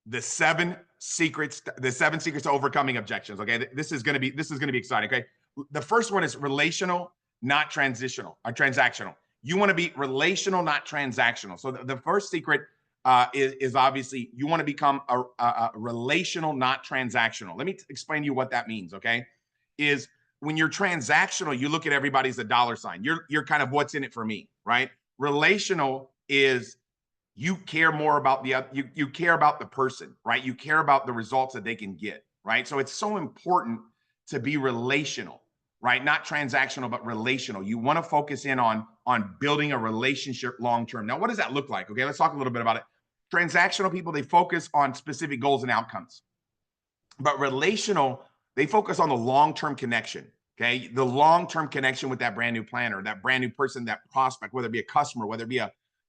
the seven secrets to overcoming objections. Okay, this is gonna be exciting. Okay, the first one is relational, not transactional. You want to be relational, not transactional. So the first secret is obviously you want to become a relational, not transactional. Let me explain to you what that means. Okay, is when you're transactional, you look at everybody as a dollar sign. You're kind of what's in it for me, right? Relational is you care more about you care about the person, right? You care about the results that they can get, right? So it's so important to be relational, right? Not transactional, but relational. You want to focus in on building a relationship long term. Now, what does that look like? Okay, let's talk a little bit about it. Transactional people, they focus on specific goals and outcomes, but relational, they focus on the long term connection. Okay, the long term connection with that brand new planner, that brand new person, that prospect, whether it be a customer, whether it be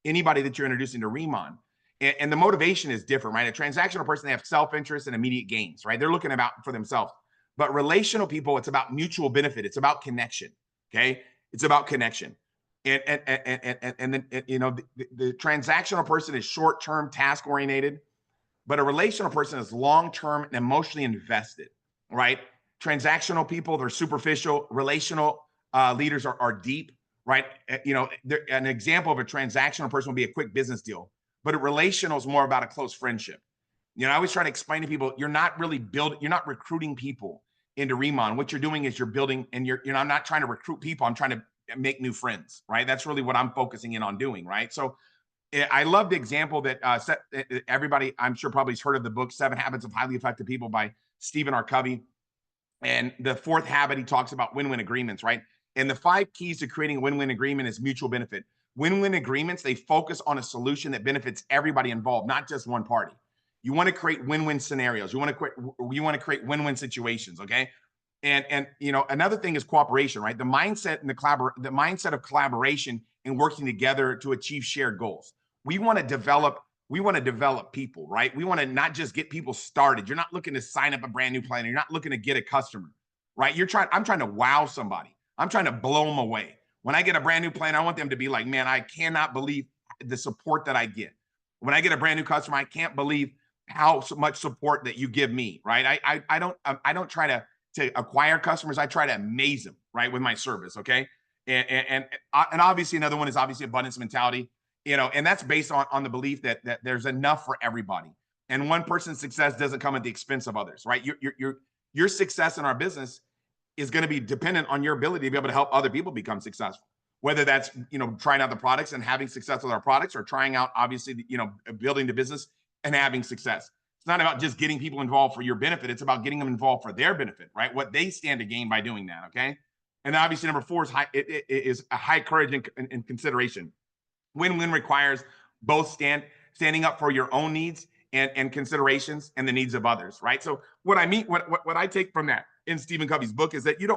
anybody that you're introducing to Remon. And the motivation is different, right? A transactional person, they have self-interest and immediate gains, right? They're looking about for themselves. But relational people, it's about mutual benefit. It's about connection. Okay, it's about connection. And then the transactional person is short-term, task-oriented, but a relational person is long-term and emotionally invested, right? Transactional people, they're superficial. Relational leaders are deep, right? An example of a transactional person would be a quick business deal, but a relational is more about a close friendship. I always try to explain to people, you're not recruiting people into Remon. What you're doing is you're building, and I'm not trying to recruit people. I'm trying to make new friends, right? That's really what I'm focusing in on doing, right? So I love the example that everybody, I'm sure, probably has heard of the book, 7 Habits of Highly Effective People by Stephen R. Covey. And the fourth habit, he talks about win-win agreements, right? And the 5 keys to creating a win-win agreement is mutual benefit. Win-win agreements, they focus on a solution that benefits everybody involved, not just one party. You want to create win-win scenarios. You want to create win-win situations, okay? And another thing is cooperation, right? The mindset of collaboration and working together to achieve shared goals. We want to develop people, right? We want to not just get people started. You're not looking to sign up a brand new planner. You're not looking to get a customer, right? I'm trying to wow somebody. I'm trying to blow them away. When I get a brand new planner, I want them to be like, man, I cannot believe the support that I get. When I get a brand new customer, I can't believe how much support that you give me, right? I don't try to acquire customers. I try to amaze them, right, with my service, okay? And obviously another one is obviously abundance mentality, and that's based on the belief that there's enough for everybody. And one person's success doesn't come at the expense of others, right? Your success in our business is going to be dependent on your ability to be able to help other people become successful. Whether that's, trying out the products and having success with our products, or trying out, obviously, building the business and having success. It's not about just getting people involved for your benefit. It's about getting them involved for their benefit, right? What they stand to gain by doing that, okay? And then obviously number 4 is a high courage and consideration. Win-win requires both standing up for your own needs and considerations and the needs of others, right? So what I take from that in Stephen Covey's book is that you're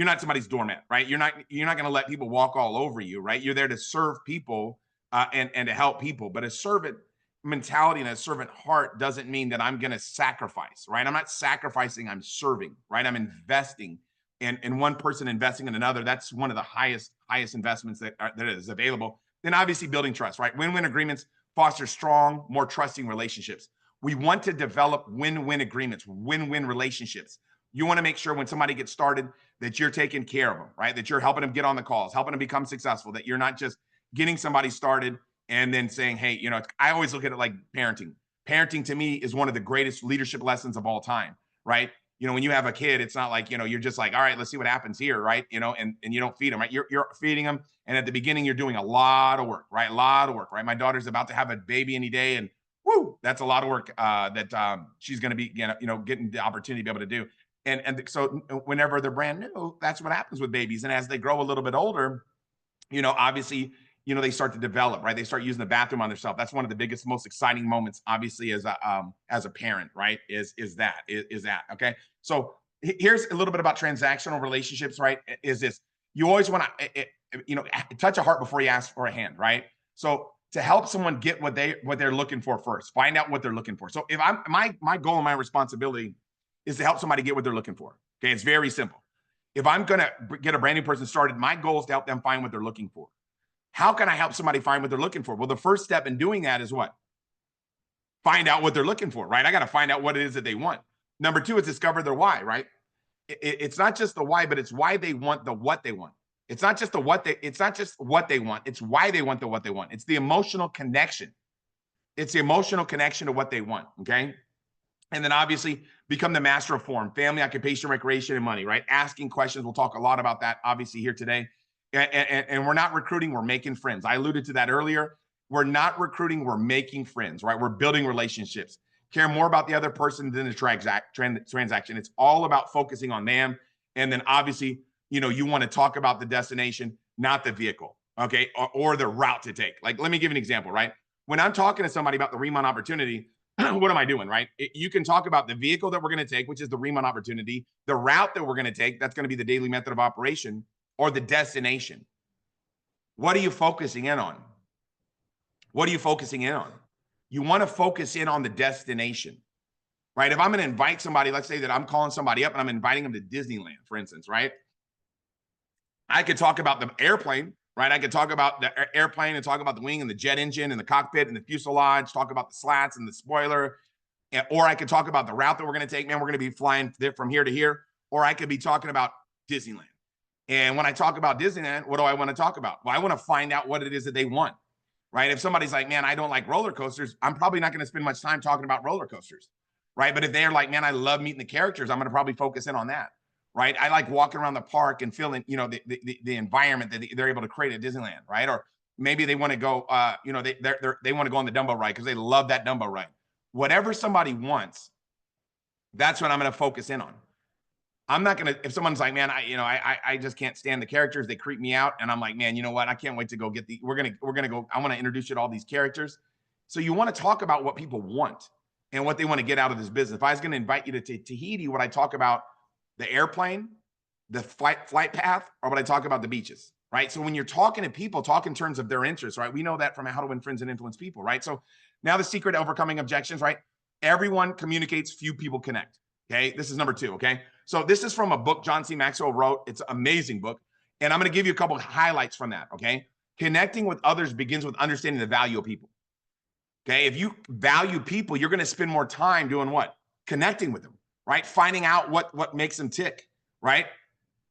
not somebody's doormat, right? You're not going to let people walk all over you, right? You're there to serve people and to help people. But a servant mentality and a servant heart doesn't mean that I'm going to sacrifice, right? I'm not sacrificing, I'm serving, right? I'm investing in one person, investing in another. That's one of the highest investments that is available. Then obviously building trust, right? Win-win agreements foster strong, more trusting relationships. We want to develop win-win agreements, win-win relationships. You want to make sure when somebody gets started that you're taking care of them, right? That you're helping them get on the calls, helping them become successful, that you're not just getting somebody started and then saying, hey, I always look at it like parenting. Parenting to me is one of the greatest leadership lessons of all time, right? When you have a kid, it's not like, you're just like, all right, let's see what happens here, right? And you don't feed them, right? You're feeding them. And at the beginning, you're doing a lot of work, right? A lot of work, right? My daughter's about to have a baby any day, and woo, that's a lot of work that she's going to be, getting the opportunity to be able to do. And so whenever they're brand new, that's what happens with babies. And as they grow a little bit older, obviously, they start to develop, right? They start using the bathroom on themselves. That's one of the biggest, most exciting moments, obviously, as a parent, right? Is that, okay? So here's a little bit about transactional relationships, right? Is this, you always want to, touch a heart before you ask for a hand, right? So to help someone get what they're looking for first, find out what they're looking for. So if my goal and my responsibility is to help somebody get what they're looking for. Okay, it's very simple. If I'm going to get a brand new person started, my goal is to help them find what they're looking for. How can I help somebody find what they're looking for? Well, the first step in doing that is what? find out what they're looking for, right? I got to find out what it is that they want. Number two is discover their why, right? It's not just the why, but it's why they want the what they want. It's not just it's not just what they want. It's why they want the what they want. It's the emotional connection. It's the emotional connection to what they want. Okay. And then obviously become the master of form, family, occupation, recreation, and money, right? Asking questions. We'll talk a lot about that obviously here today. And we're not recruiting, we're making friends. I alluded to that earlier. We're not recruiting, we're making friends, right? We're building relationships. Care more about the other person than the transaction. It's all about focusing on them. And then obviously, you want to talk about the destination, not the vehicle, okay? Or the route to take. Like, let me give you an example, right? When I'm talking to somebody about the remount opportunity, what am I doing, right? You can talk about the vehicle that we're going to take, which is the remount opportunity, the route that we're going to take, that's going to be the daily method of operation, or the destination. What are you focusing in on? What are you focusing in on? You want to focus in on the destination, right? If I'm going to invite somebody, let's say that I'm calling somebody up and I'm inviting them to Disneyland, for instance, right? I could talk about the airplane, right? I could talk about the airplane and talk about the wing and the jet engine and the cockpit and the fuselage, talk about the slats and the spoiler. Or I could talk about the route that we're going to take. Man, we're going to be flying from here to here. Or I could be talking about Disneyland. And when I talk about Disneyland, what do I want to talk about? Well, I want to find out what it is that they want, right? If somebody's like, man, I don't like roller coasters, I'm probably not going to spend much time talking about roller coasters, right? But if they're like, man, I love meeting the characters, I'm going to probably focus in on that, right? I like walking around the park and feeling, the environment that they're able to create at Disneyland, right? Or maybe they want to go, they want to go on the Dumbo ride because they love that Dumbo ride. Whatever somebody wants, that's what I'm going to focus in on. I'm not going to, if someone's like, man, I just can't stand the characters. They creep me out. And I'm like, man, you know what? I can't wait to go get we're going to go, I want to introduce you to all these characters. So you want to talk about what people want and what they want to get out of this business. If I was going to invite you to Tahiti, would I talk about the airplane, the flight path, or would I talk about the beaches? Right. So when you're talking to people, talk in terms of their interests, right? We know that from How to Win Friends and Influence People, right? So now the secret to overcoming objections, right? Everyone communicates, few people connect. Okay. This is number 2. Okay. So this is from a book John C. Maxwell wrote. It's an amazing book. And I'm going to give you a couple of highlights from that. Okay. Connecting with others begins with understanding the value of people. Okay. If you value people, you're going to spend more time doing what? Connecting with them, right? Finding out what makes them tick, right?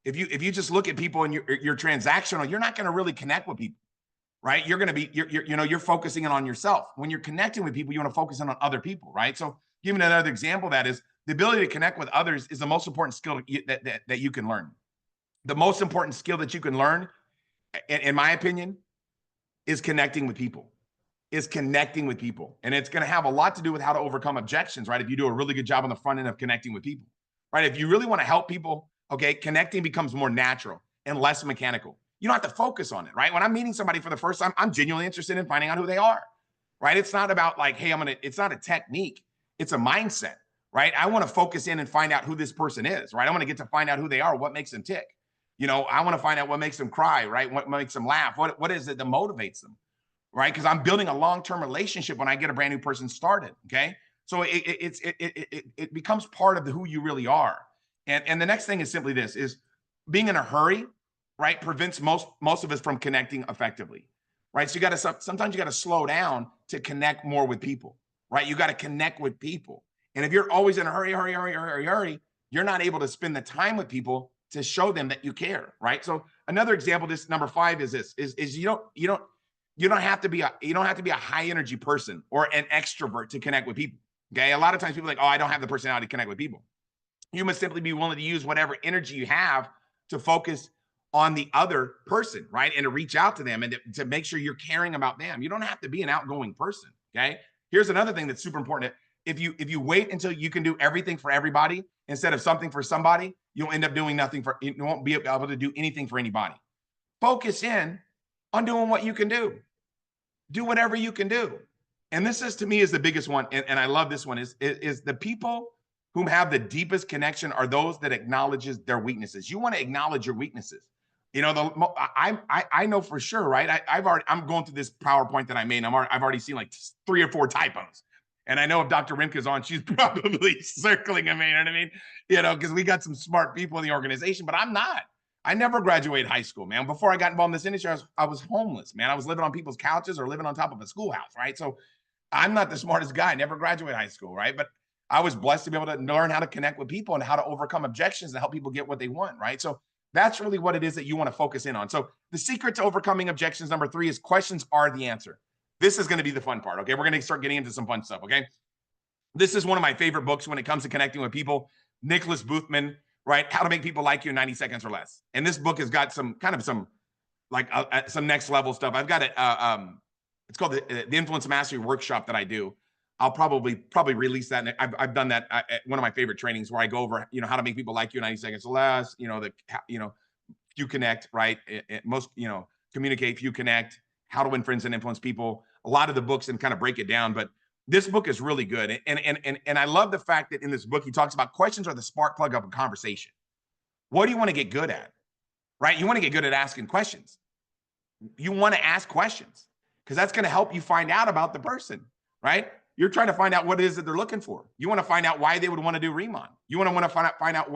If you just look at people and you're transactional, you're not going to really connect with people, right? You're going to be, you're focusing in on yourself. When you're connecting with people, you want to focus in on other people, right? So giving another example, that is the ability to connect with others is the most important skill that you can learn. The most important skill that you can learn, in my opinion, is connecting with people. And it's going to have a lot to do with how to overcome objections, right? If you do a really good job on the front end of connecting with people, right? If you really want to help people, okay, connecting becomes more natural and less mechanical. You don't have to focus on it, right? When I'm meeting somebody for the first time, I'm genuinely interested in finding out who they are, right? It's not about like, hey, it's not a technique. It's a mindset, right? I want to focus in and find out who this person is, right? I want to get to find out who they are, what makes them tick. I want to find out what makes them cry, right? What makes them laugh? What is it that motivates them, right? Because I'm building a long-term relationship when I get a brand new person started, okay? So it becomes part of who you really are. And the next thing is simply this, is being in a hurry, right, prevents most of us from connecting effectively, right? So sometimes you got to slow down to connect more with people, right? You got to connect with people. And if you're always in a hurry, you're not able to spend the time with people to show them that you care, right? So another example, this number 5 is this, is you don't have to be a high energy person or an extrovert to connect with people. Okay. A lot of times people are like, oh, I don't have the personality to connect with people. You must simply be willing to use whatever energy you have to focus on the other person, right? And to reach out to them and to make sure you're caring about them. You don't have to be an outgoing person. Okay. Here's another thing that's super important. If you wait until you can do everything for everybody instead of something for somebody, you'll end up doing nothing you won't be able to do anything for anybody. Focus in on doing what you can do. Do whatever you can do. And this is, to me, is the biggest one. And I love this one is the people whom have the deepest connection are those that acknowledges their weaknesses. You want to acknowledge your weaknesses. I know for sure, right? I'm going through this PowerPoint that I made. And I've already seen like 3 or 4 typos. And I know if Dr. Rimka's on, she's probably circling them, you know what I mean? Because we got some smart people in the organization, but I'm not. I never graduated high school, man. Before I got involved in this industry, I was homeless, man. I was living on people's couches or living on top of a schoolhouse, right? So I'm not the smartest guy, never graduated high school, right? But I was blessed to be able to learn how to connect with people and how to overcome objections and help people get what they want, right? So that's really what it is that you want to focus in on. So the secret to overcoming objections, number 3, is questions are the answer. This is going to be the fun part, okay? We're going to start getting into some fun stuff, okay? This is one of my favorite books when it comes to connecting with people. Nicholas Boothman, right? How to Make People Like You in 90 Seconds or Less. And this book has got some some next level stuff. I've got it. It's called the Influence Mastery Workshop that I do. I'll probably release that. And I've done that at one of my favorite trainings where I go over, how to make people like you in 90 seconds or less. Few connect, right? Most, communicate, few connect, how to win friends and influence people. A lot of the books and kind of break it down, but this book is really good. And I love the fact that in this book, he talks about questions are the spark plug of a conversation. What do you want to get good at, right? You want to get good at asking questions. You want to ask questions because that's going to help you find out about the person, right? You're trying to find out what it is that they're looking for. You want to find out why they would want to do Remon. You want to find out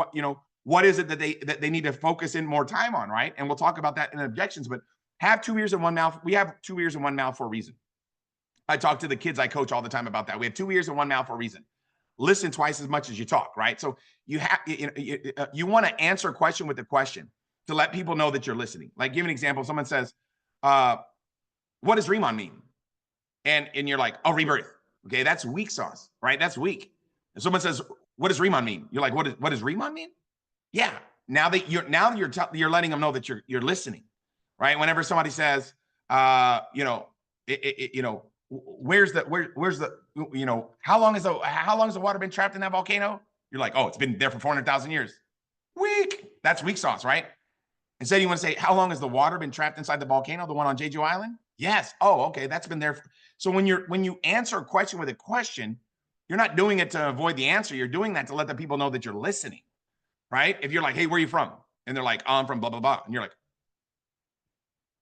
what is it that they need to focus in more time on, right? And we'll talk about that in objections, but have 2 ears and 1 mouth. We have 2 ears and 1 mouth for a reason. I talk to the kids I coach all the time about that. We have 2 ears and 1 mouth for a reason. Listen twice as much as you talk, right? So you want to answer a question with a question to let people know that you're listening. Like, give an example. Someone says, what does Remon mean? And you're like, oh, rebirth. Okay, that's weak sauce, right? That's weak. And someone says, what does Remon mean? You're like, what does Remon mean? Yeah. Now you're letting them know that you're listening, right? Whenever somebody says, where's the how long has the water been trapped in that volcano? You're like, oh, it's been there for 400,000 years. Weak. That's weak sauce, right? Instead, you want to say, how long has the water been trapped inside the volcano, the one on Jeju Island? Yes. Oh, okay. That's been there. So when you answer a question with a question, you're not doing it to avoid the answer. You're doing that to let the people know that you're listening, right? If you're like, hey, where are you from? And they're like, oh, I'm from blah, blah, blah. And you're like,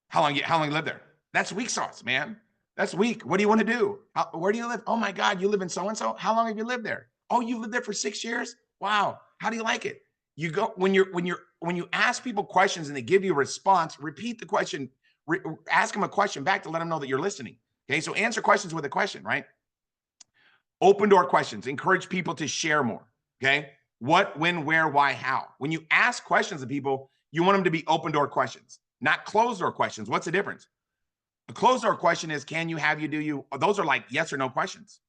how long you live there? That's weak sauce, man. That's weak. What do you want to do? Where do you live? Oh my God, you live in so-and-so? How long have you lived there? Oh, you lived there for 6 years? Wow. How do you like it? You go, when you ask people questions and they give you a response, repeat the question, ask them a question back to let them know that you're listening. Okay. So answer questions with a question, right? Open door questions, encourage people to share more. Okay. What, when, where, why, how. When you ask questions of people, you want them to be open door questions, not closed door questions. What's the difference? A closed door question is, can you, have you, do you? Those are like yes or no questions,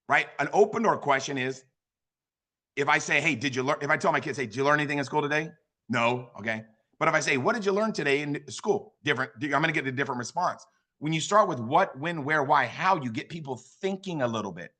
right? An open door question is, if I say, hey, did you learn? If I tell my kids, hey, did you learn anything in school today? No. Okay. But if I say, what did you learn today in school? Different. I'm going to get a different response. When you start with what, when, where, why, how, you get people thinking a little bit.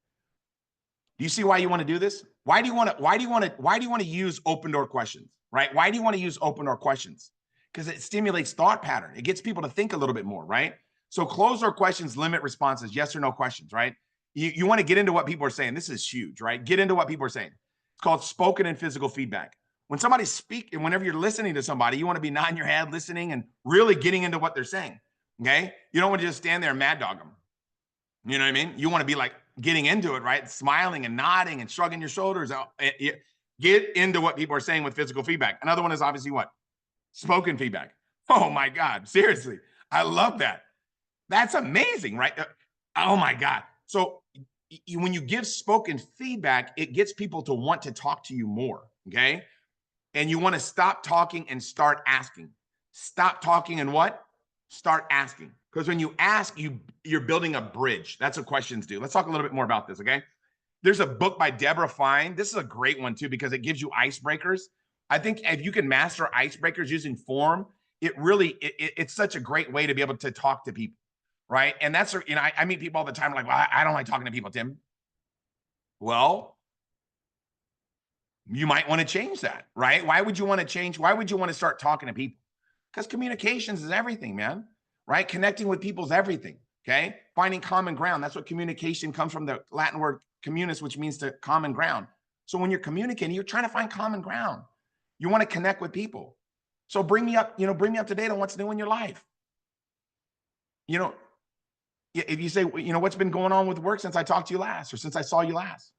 Do you see why you want to do this? Why do you want to use open door questions, right? Why do you want to use open door questions? Because it stimulates thought pattern. It gets people to think a little bit more, right? So closed door questions limit responses, yes or no questions, right? You want to get into what people are saying. This is huge, right? Get into what people are saying. It's called spoken and physical feedback. When somebody speaks, and whenever you're listening to somebody, you want to be nodding your head, listening, and really getting into what they're saying. Okay? You don't want to just stand there and mad dog them. You know what I mean? You want to be like getting into it, right? Smiling and nodding and shrugging your shoulders out. Get into what people are saying with physical feedback. Another one is obviously what? Spoken feedback. Oh my God. Seriously. I love that. That's amazing, right? Oh my God. So when you give spoken feedback, it gets people to want to talk to you more. Okay. And you want to stop talking and start asking. Stop talking and what? Start asking. Because when you ask, you're building a bridge. That's what questions do. Let's talk a little bit more about this, okay? There's a book by Deborah Fine. This is a great one too, because it gives you icebreakers. I think if you can master icebreakers using form, it's such a great way to be able to talk to people, right? And that's, I meet people all the time like, well, I don't like talking to people, Tim. Well, you might want to change that, right? Why would you want to change? Why would you want to start talking to people? Because communications is everything, man, right? Connecting with people is everything, okay? Finding common ground. That's what communication comes from, the Latin word communis, which means to common ground. So when you're communicating, you're trying to find common ground. You want to connect with people. So bring me up to date on what's new in your life. If you say, what's been going on with work since I talked to you last, or since I saw you last?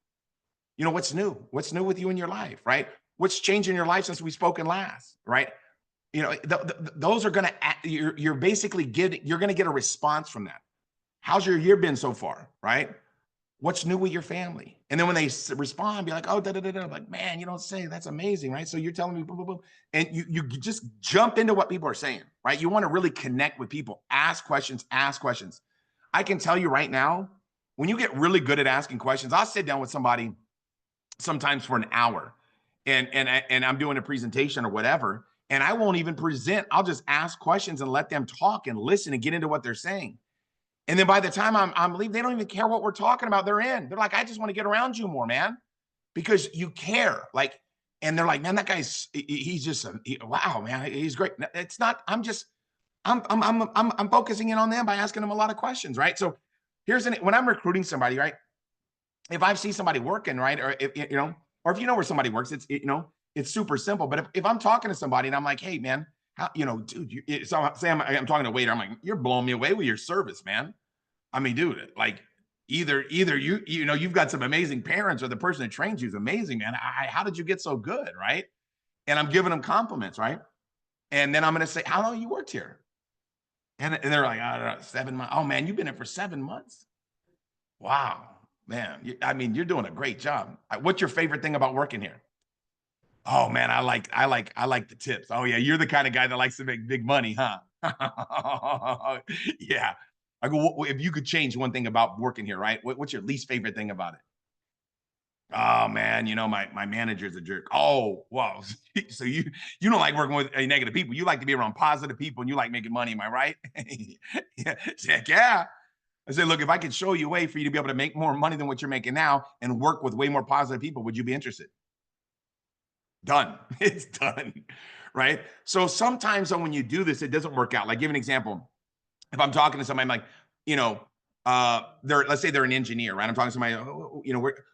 What's new? What's new with you in your life, right? What's changed in your life since we spoken last, right? Those are going to, you're basically you're going to get a response from that. How's your year been so far, right? What's new with your family? And then when they respond, be like, oh, da da da da. Like, man, you don't say, that's amazing, right? So you're telling me, boom, boom, boom. And you just jump into what people are saying, right? You want to really connect with people. Ask questions, ask questions. I can tell you right now, when you get really good at asking questions, I'll sit down with somebody sometimes for an hour, and I'm doing a presentation or whatever, and I won't even present. I'll just ask questions and let them talk and listen and get into what they're saying. And then by the time I'm leaving, they don't even care what we're talking about. They're in. They're like, I just want to get around you more, man, because you care. Like, and they're like, man, that guy's he's just wow, man, he's great. It's not. I'm focusing in on them by asking them a lot of questions, right? So here's when I'm recruiting somebody, right? If I see somebody working, right, or if you know, or if you know where somebody works, it's super simple. But if I'm talking to somebody and I'm like, hey, man, how, dude, so say I'm talking to a waiter, I'm like, you're blowing me away with your service, man. I mean, dude, like either you've got some amazing parents or the person that trains you is amazing, man. How did you get so good, right? And I'm giving them compliments, right? And then I'm going to say, how long you worked here? And they're like, I don't know, 7 months. Oh man, you've been here for 7 months. Wow, man. I mean, you're doing a great job. What's your favorite thing about working here? Oh man, I like the tips. Oh yeah, you're the kind of guy that likes to make big money, huh? Yeah. I go, if you could change one thing about working here, right? What's your least favorite thing about it? Oh man, my manager's a jerk. Oh, wow. So you don't like working with negative people. You like to be around positive people and you like making money. Am I right? Yeah. Heck yeah. I said, look, if I could show you a way for you to be able to make more money than what you're making now and work with way more positive people, would you be interested? Done. It's done. Right. So sometimes when you do this, it doesn't work out. Like, give an example. If I'm talking to somebody, I'm like, you know, let's say they're an engineer, right? I'm talking to somebody,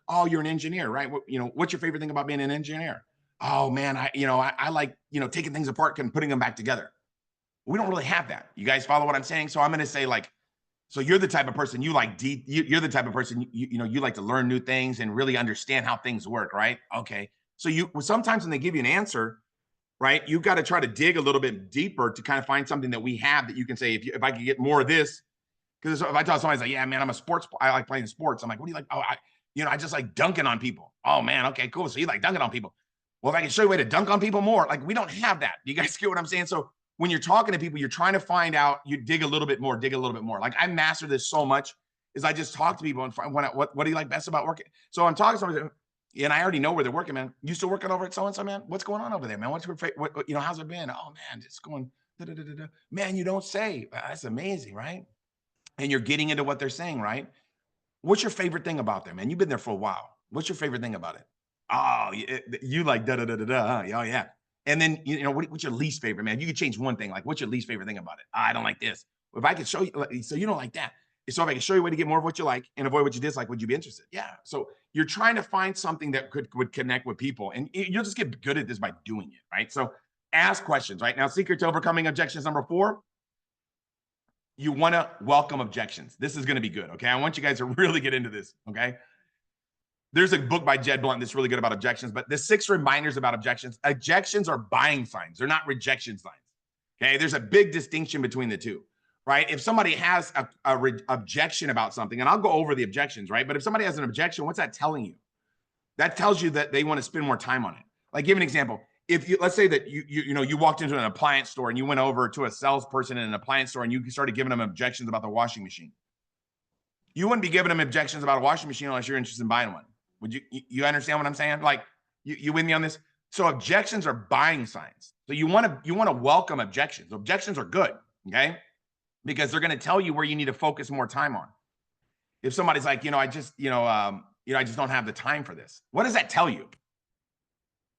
oh, you're an engineer, right? What's your favorite thing about being an engineer? Oh man, I like, taking things apart and putting them back together. We don't really have that. You guys follow what I'm saying? So I'm going to say like, so you're the type of person you like deep. You're the type of person you like to learn new things and really understand how things work, right? Okay. So sometimes when they give you an answer, right, you've got to try to dig a little bit deeper to kind of find something that we have that you can say, if I could get more of this. Because if I tell somebody, like, yeah, man, I like playing sports. I'm like, what do you like? Oh, I just like dunking on people. Oh man, okay, cool. So you like dunking on people. Well, if I can show you a way to dunk on people more, like we don't have that. You guys get what I'm saying? So when you're talking to people, you're trying to find out, you dig a little bit more, dig a little bit more. Like I master this so much is I just talk to people and find what do you like best about working? So I'm talking to somebody and I already know where they're working, man. You still working over at so-and-so, man? What's going on over there, man? What's your how's it been? Oh man, just going, da, da, da, da, da. Man, you don't say. That's amazing, right? And you're getting into what they're saying, right? What's your favorite thing about them, man? You've been there for a while. What's your favorite thing about it? Oh, you like da da da da da, huh? Oh yeah. And then what's your least favorite, man? You could change one thing. Like, what's your least favorite thing about it? I don't like this. If I could show you, so you don't like that. So if I can show you a way to get more of what you like and avoid what you dislike, would you be interested? Yeah. So you're trying to find something that would connect with people, and you'll just get good at this by doing it, right? So ask questions, right? Now, secret to overcoming objections number 4, you want to welcome objections. This is going to be good. Okay. I want you guys to really get into this. Okay. There's a book by Jed Blunt that's really good about objections, but the 6 reminders about objections. Objections are buying signs. They're not rejection signs. Okay. There's a big distinction between the two, right? If somebody has a objection about something, and I'll go over the objections, right? But if somebody has an objection, what's that telling you? That tells you that they want to spend more time on it. Like, give an example. If let's say that you walked into an appliance store and you went over to a salesperson in an appliance store and you started giving them objections about the washing machine. You wouldn't be giving them objections about a washing machine unless you're interested in buying one. Would you? You understand what I'm saying? Like, you with me on this? So objections are buying signs. So you want to welcome objections. Objections are good, okay? Because they're going to tell you where you need to focus more time on. If somebody's like, I just don't have the time for this. What does that tell you?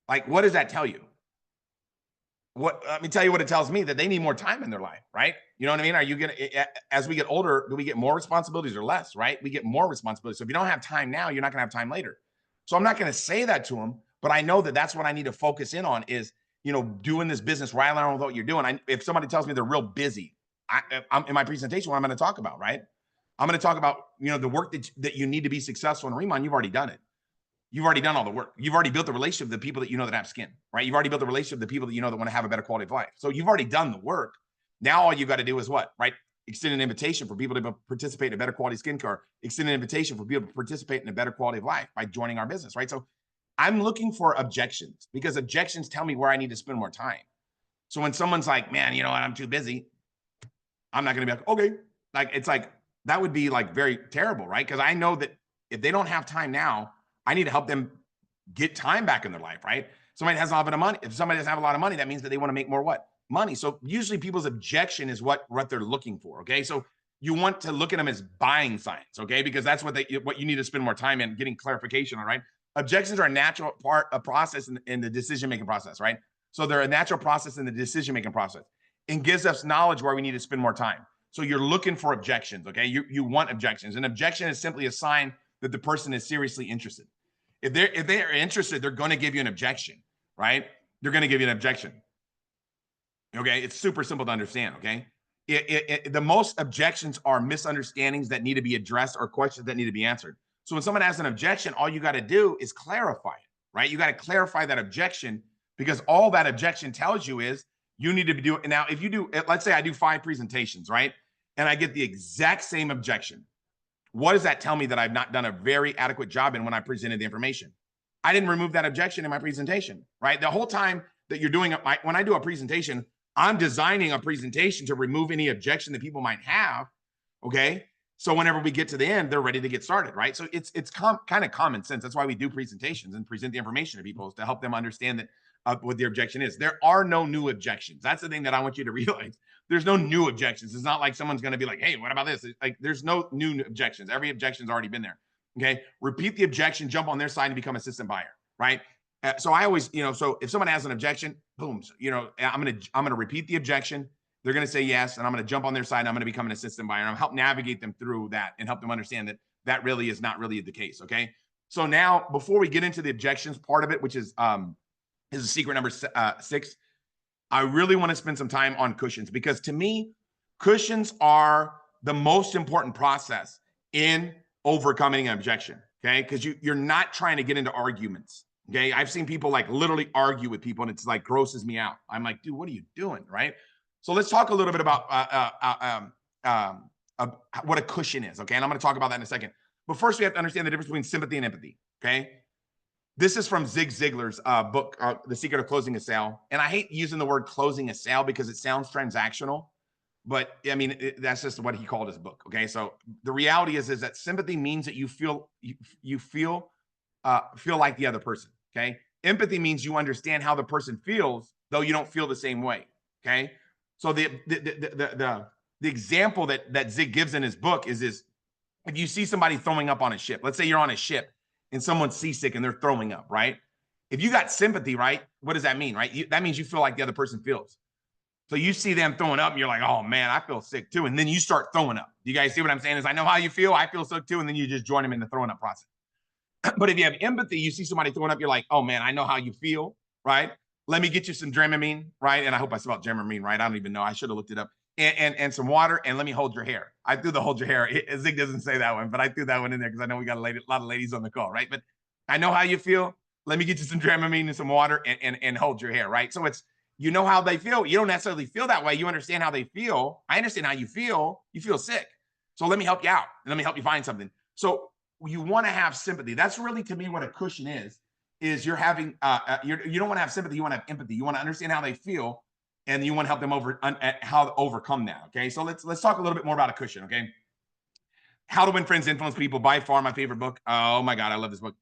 Like, what does that tell you? Let me tell you what it tells me, that they need more time in their life, right? You know what I mean? Are you going to, as we get older, do we get more responsibilities or less, right? We get more responsibilities. So if you don't have time now, you're not going to have time later. So I'm not going to say that to them, but I know that that's what I need to focus in on is, doing this business right along with what you're doing. If somebody tells me they're real busy, I'm in my presentation, what I'm going to talk about, right? I'm going to talk about, the work that you need to be successful in Remon. You've already done it. You've already done all the work. You've already built the relationship with the people that that have skin, right? You've already built the relationship with the people that that want to have a better quality of life. So you've already done the work. Now all you got to do is what, right? extend an invitation for people to participate in a better quality skincare, extend an invitation for people to participate in a better quality of life by joining our business, right? So I'm looking for objections because objections tell me where I need to spend more time. So when someone's like, man, you know what, I'm too busy, I'm not going to be like, okay. Like, it's like, that would be like very terrible, right? Because I know that if they don't have time now, I need to help them get time back in their life, right? Somebody has a lot of money. If somebody doesn't have a lot of money, that means that they want to make more what? Money. So usually people's objection is what they're looking for, okay? So you want to look at them as buying signs, okay? Because that's what you need to spend more time in getting clarification on, right? Objections are a natural part, a process in the decision-making process, right? So they're a natural process in the decision-making process and gives us knowledge where we need to spend more time. So you're looking for objections, okay? You want objections. An objection is simply a sign that the person is seriously interested. If they're interested, they're going to give you an objection, right? They're going to give you an objection. Okay, it's super simple to understand. Okay, the most objections are misunderstandings that need to be addressed or questions that need to be answered. So when someone has an objection, all you got to do is clarify it, right? You got to clarify that objection because all that objection tells you is you need to be doing. Now, if you do, let's say I do 5 presentations, right? And I get the exact same objection. What does that tell me that I've not done a very adequate job in when I presented the information? I didn't remove that objection in my presentation, right? The whole time that you're doing it, when I do a presentation, I'm designing a presentation to remove any objection that people might have, okay? So whenever we get to the end, they're ready to get started, right? So it's kind of common sense. That's why we do presentations and present the information to people, is to help them understand that what the objection is. There are no new objections. That's the thing that I want you to realize. There's no new objections. It's not like someone's going to be like, hey, what about this? Like, there's no new objections. Every objection's already been there. Okay. Repeat the objection, jump on their side and become assistant buyer. Right. So I always, so if someone has an objection, boom, I'm going to repeat the objection. They're going to say yes. And I'm going to jump on their side and I'm going to become an assistant buyer. And I'm help navigate them through that and help them understand that that really is not really the case. Okay. So now before we get into the objections part of it, which is secret number 6, I really want to spend some time on cushions because to me, cushions are the most important process in overcoming an objection, okay? Because you're not trying to get into arguments, okay? I've seen people like literally argue with people and it's like grosses me out. I'm like, dude, what are you doing, right? So let's talk a little bit about what a cushion is, okay? And I'm going to talk about that in a second. But first, we have to understand the difference between sympathy and empathy, okay? This is from Zig Ziglar's book, The Secret of Closing a Sale. And I hate using the word closing a sale because it sounds transactional, but I mean, that's just what he called his book. Okay. So the reality is that sympathy means that you feel like the other person. Okay. Empathy means you understand how the person feels, though you don't feel the same way. Okay. So the example that Zig gives in his book is if you see somebody throwing up on a ship, let's say you're on a ship and someone's seasick and they're throwing up, right? If you got sympathy, right? What does that mean, right? That means you feel like the other person feels. So you see them throwing up and you're like, oh man, I feel sick too. And then you start throwing up. You guys see what I'm saying? Is I know how you feel. I feel sick too. And then you just join them in the throwing up process. But if you have empathy, you see somebody throwing up, you're like, oh man, I know how you feel, right? Let me get you some Dramamine, right? And I hope I spelled Dramamine right. I don't even know. I should have looked it up. And some water, and let me hold your hair. I threw the hold your hair. Zig doesn't say that one, but I threw that one in there because I know we got a lot of ladies on the call, right? But I know how you feel. Let me get you some Dramamine and some water and hold your hair, right? So it's, you know how they feel. You don't necessarily feel that way. You understand how they feel. I understand how you feel. You feel sick. So let me help you out and let me help you find something. So you want to have sympathy. That's really, to me, what a cushion is you're having, you don't want to have sympathy. You want to have empathy. You want to understand how they feel and you want to help them how to overcome that. Okay. So let's talk a little bit more about a cushion. Okay. How to Win Friends, Influence People, by far my favorite book. Oh my God. I love this book.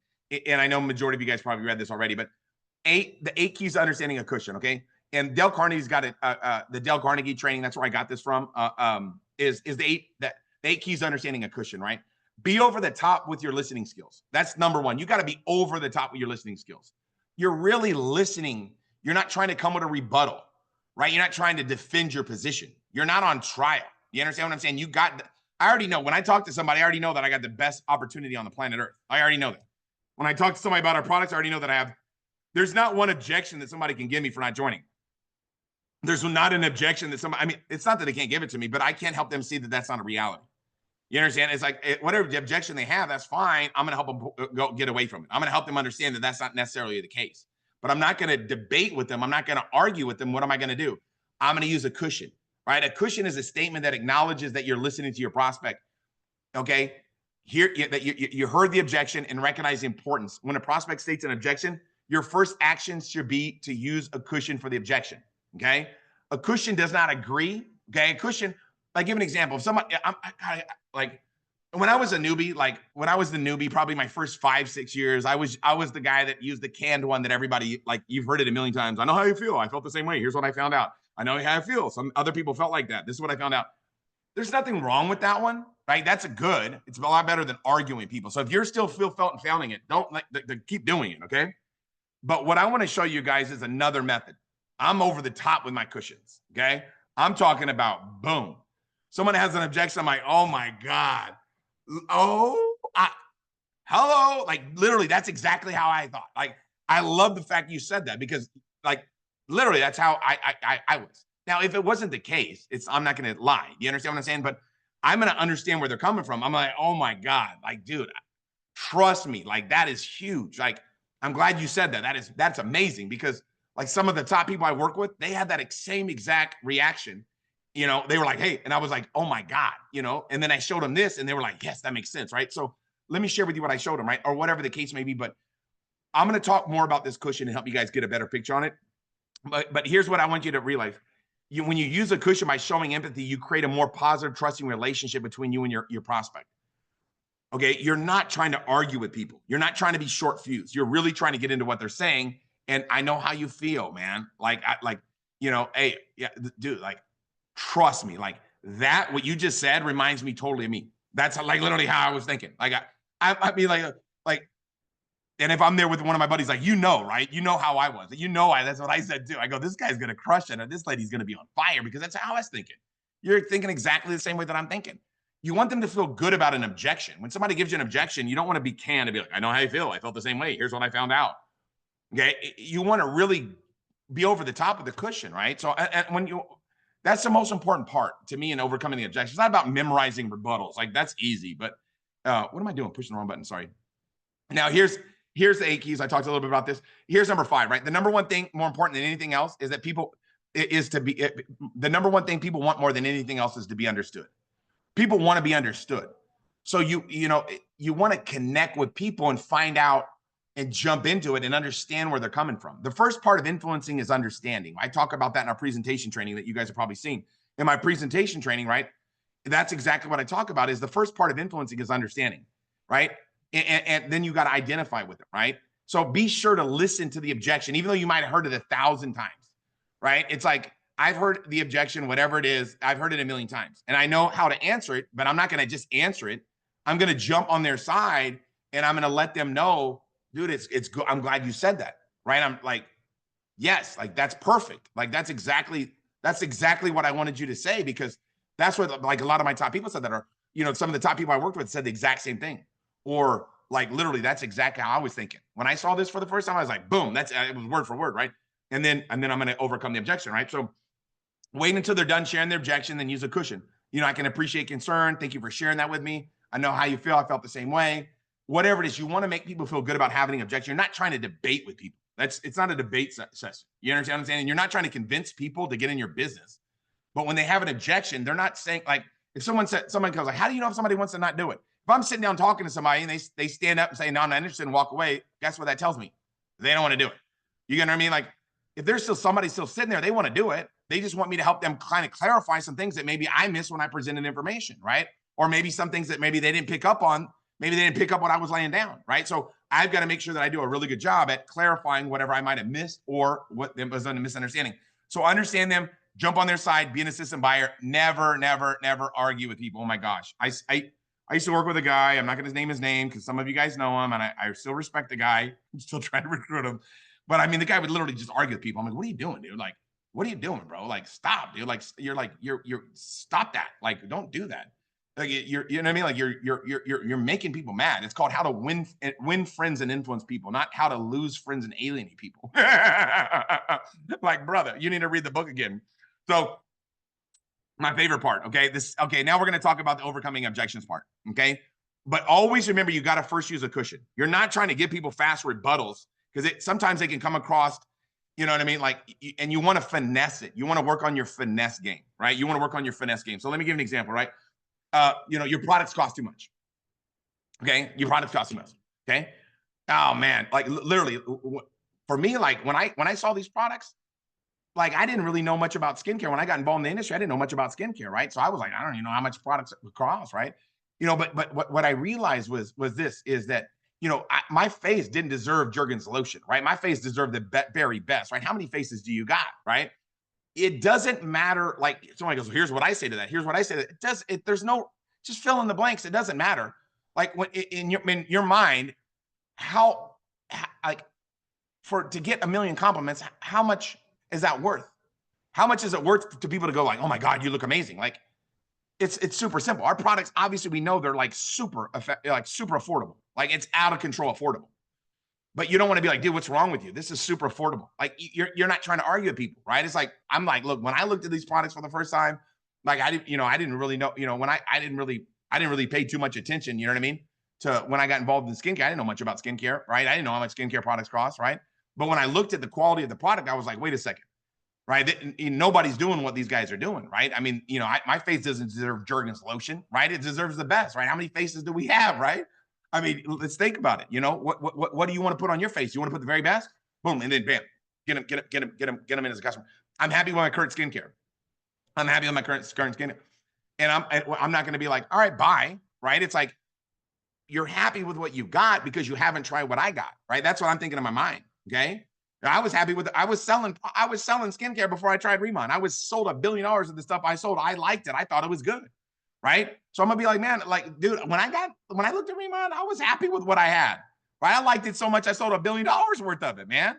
And I know majority of you guys probably read this already, but the 8 keys to understanding a cushion. Okay. And Dale Carnegie's got it. The Dale Carnegie training. That's where I got this from. Is the 8 keys to understanding a cushion, right? Be over the top with your listening skills. That's number 1. You got to be over the top with your listening skills. You're really listening. You're not trying to come with a rebuttal, right? You're not trying to defend your position. You're not on trial. You understand what I'm saying? I already know when I talk to somebody, I already know that I got the best opportunity on the planet Earth. I already know that. When I talk to somebody about our products, I already know that there's not one objection that somebody can give me for not joining. There's not an objection that somebody, I mean, it's not that they can't give it to me, but I can't help them see that that's not a reality. You understand? It's like whatever the objection they have, that's fine. I'm going to help them go get away from it. I'm going to help them understand that that's not necessarily the case. But I'm not going to debate with them. I'm not going to argue with them. What am I going to do? I'm going to use a cushion, right? A cushion is a statement that acknowledges that you're listening to your prospect. Okay. Here, that you heard the objection and recognize the importance. When a prospect states an objection, your first action should be to use a cushion for the objection. Okay. A cushion does not agree. Okay. A cushion, like, give an example. If somebody, like, when I was a newbie, like when I was the newbie, probably my first 5-6 years, I was the guy that used the canned one that everybody, like, you've heard it a million times. I know how you feel. I felt the same way. Here's what I found out. I know how I feel. Some other people felt like that. This is what I found out. There's nothing wrong with that one, right? That's a good. It's a lot better than arguing people. So if you're still felt and failing it, don't keep doing it, okay? But what I want to show you guys is another method. I'm over the top with my cushions, okay? I'm talking about boom. Someone has an objection. I'm like, oh my God. Hello. Like, literally, that's exactly how I thought. Like, I love the fact you said that, because, like, literally, that's how I was. Now, if it wasn't the case, I'm not going to lie. You understand what I'm saying? But I'm going to understand where they're coming from. I'm like, oh my God, like, dude, trust me. Like, that is huge. Like, I'm glad you said that. That's amazing, because, like, some of the top people I work with, they had that same exact reaction. You know, they were like, hey, and I was like, oh my God, you know, and then I showed them this and they were like, yes, that makes sense. Right. So let me share with you what I showed them, right? Or whatever the case may be. But I'm going to talk more about this cushion and help you guys get a better picture on it. But here's what I want you to realize. When you use a cushion by showing empathy, you create a more positive, trusting relationship between you and your prospect. Okay. You're not trying to argue with people. You're not trying to be short fused. You're really trying to get into what they're saying. And I know how you feel, man. Like, you know, hey, yeah, dude, like, trust me, like, that, what you just said reminds me totally of me. That's like literally how I was thinking. Like, I mean, like, and if I'm there with one of my buddies, like, you know, right? You know how I was. You know, that's what I said too. I go, this guy's going to crush it. Or this lady's going to be on fire, because that's how I was thinking. You're thinking exactly the same way that I'm thinking. You want them to feel good about an objection. When somebody gives you an objection, you don't want to be canned and be like, I know how you feel. I felt the same way. Here's what I found out. Okay. You want to really be over the top of the cushion, right? So, and that's the most important part to me in overcoming the objection. It's not about memorizing rebuttals. Like, that's easy, but what am I doing? Pushing the wrong button. Sorry. Now here's the 8 keys. I talked a little bit about this. Here's number 5, right? The number one thing more important than anything else is that the number one thing people want more than anything else is to be understood. People want to be understood. So you want to connect with people and find out and jump into it and understand where they're coming from. The first part of influencing is understanding. I talk about that in our presentation training that you guys have probably seen. In my presentation training, right? That's exactly what I talk about. Is the first part of influencing is understanding, right? And then you got to identify with it, right? So be sure to listen to the objection, even though you might have heard it 1,000 times, right? It's like, I've heard the objection, whatever it is, I've heard it a million times, and I know how to answer it, but I'm not going to just answer it. I'm going to jump on their side and I'm going to let them know, dude, it's good. I'm glad you said that, right? I'm like, yes, like, that's perfect. Like, that's exactly what I wanted you to say, because that's what, like, a lot of my top people said that, are, you know, some of the top people I worked with said the exact same thing. Or, like, literally, that's exactly how I was thinking. When I saw this for the first time, I was like, boom, it was word for word, right? And then I'm going to overcome the objection, right? So wait until they're done sharing their objection, then use a cushion. You know, I can appreciate concern. Thank you for sharing that with me. I know how you feel. I felt the same way. Whatever it is, you want to make people feel good about having an objection. You're not trying to debate with people. It's not a debate session. You understand what I'm saying? And you're not trying to convince people to get in your business. But when they have an objection, they're not saying, like, if someone goes like, how do you know if somebody wants to not do it? If I'm sitting down talking to somebody and they stand up and say, no, I'm not interested, and walk away, guess what that tells me? They don't want to do it. You get what I mean? Like, if there's still somebody still sitting there, they want to do it. They just want me to help them kind of clarify some things that maybe I missed when I presented information, right? Or maybe some things that maybe they didn't pick up on. Maybe they didn't pick up what I was laying down, right? So I've got to make sure that I do a really good job at clarifying whatever I might have missed or what was a misunderstanding. So understand them, jump on their side, be an assistant buyer. Never, never, never argue with people. Oh my gosh. I used to work with a guy. I'm not going to name his name because some of you guys know him, and I still respect the guy. I'm still trying to recruit him. But I mean, the guy would literally just argue with people. I'm like, what are you doing, dude? Like, what are you doing, bro? Like, stop, dude. Like, you're stop that. Like, don't do that. Like, you know what I mean? Like, you're making people mad. It's called how to win friends and influence people, not how to lose friends and alienate people. Like, brother, you need to read the book again. So my favorite part. Okay. Now we're going to talk about the overcoming objections part. Okay. But always remember, you got to first use a cushion. You're not trying to give people fast rebuttals, because sometimes they can come across You know what I mean? Like, and you want to finesse it. You want to work on your finesse game, right? You want to work on your finesse game. So let me give an example, right? Your products cost too much. Okay, your products cost too much. Okay. Oh man, like literally, for me, like when I saw these products, like I didn't really know much about skincare. When I got involved in the industry, I didn't know much about skincare, right? So I was like, I don't even know how much products would cost, right? But what I realized was this is that my face didn't deserve Jergens lotion, right? My face deserved the very best, right? How many faces do you got, right? It doesn't matter. Like somebody goes, here's what I say to that. Here's what I say to that. There's no, just fill in the blanks. It doesn't matter. Like when in your mind, like to get a million compliments, how much is that worth? How much is it worth to people to go like, oh my God, you look amazing? Like it's super simple. Our products, obviously, we know they're like super affordable. Like it's out of control affordable. But you don't want to be like, dude, what's wrong with you? This is super affordable. Like you're not trying to argue with people, right? It's like I'm like, look, when I looked at these products for the first time, like I didn't really know, when I didn't really pay too much attention, you know what I mean? To when I got involved in skincare, I didn't know much about skincare, right? I didn't know how much skincare products cost, right? But when I looked at the quality of the product, I was like, wait a second, right? Nobody's doing what these guys are doing, right? I mean, my face doesn't deserve Jergens lotion, right? It deserves the best, right? How many faces do we have, right? I mean, let's think about it. What do you want to put on your face? You want to put the very best? Boom, and then bam, get them in as a customer. I'm happy with my current skincare. I'm happy with my current skincare, and I'm not going to be like, all right, bye, right? It's like you're happy with what you got because you haven't tried what I got, right? That's what I'm thinking in my mind. Okay. I was happy with it. I was selling skincare before I tried Remon. I was sold $1 billion of the stuff I sold. I liked it. I thought it was good. Right. So I'm gonna be like, man, like, dude, when I looked at Remon, I was happy with what I had. Right. I liked it so much I sold $1 billion worth of it, man.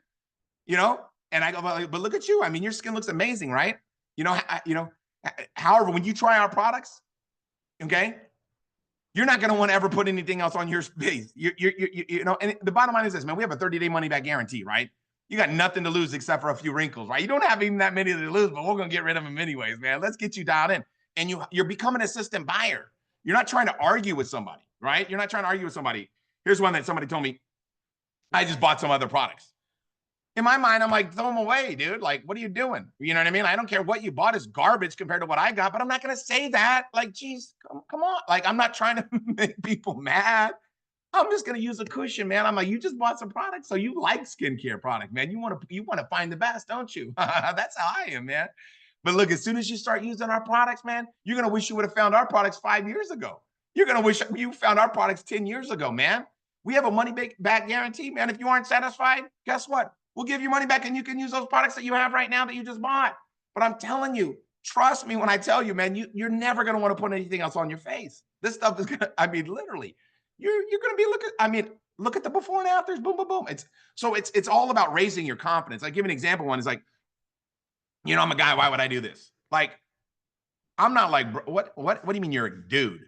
And I go, but look at you. I mean, your skin looks amazing, right? However, when you try our products, okay, you're not going to want to ever put anything else on your face. And the bottom line is this, man, we have a 30-day money back guarantee, right? You got nothing to lose except for a few wrinkles, right? You don't have even that many to lose, but we're going to get rid of them anyways, man. Let's get you dialed in. And you're becoming an assistant buyer. You're not trying to argue with somebody, right? You're not trying to argue with somebody. Here's one that somebody told me. I just bought some other products. In my mind, I'm like, throw them away, dude. Like, what are you doing? You know what I mean? I don't care what you bought is garbage compared to what I got, but I'm not going to say that. Like, geez, come on. Like, I'm not trying to make people mad. I'm just going to use a cushion, man. I'm like, you just bought some products, so you like skincare product, man. You want to find the best, don't you? That's how I am, man. But look, as soon as you start using our products, man, you're going to wish you would have found our products 5 years ago. You're going to wish you found our products 10 years ago, man. We have a money back guarantee, man. If you aren't satisfied, guess what? We'll give you money back and you can use those products that you have right now that you just bought. But I'm telling you, trust me when I tell you, man, you're never going to want to put anything else on your face. This stuff is going to, I mean, literally, you're going to be look at the before and afters, boom, boom, boom. It's all about raising your confidence. I give an example. One is like, I'm a guy. Why would I do this? Like, I'm not like, what do you mean you're a dude?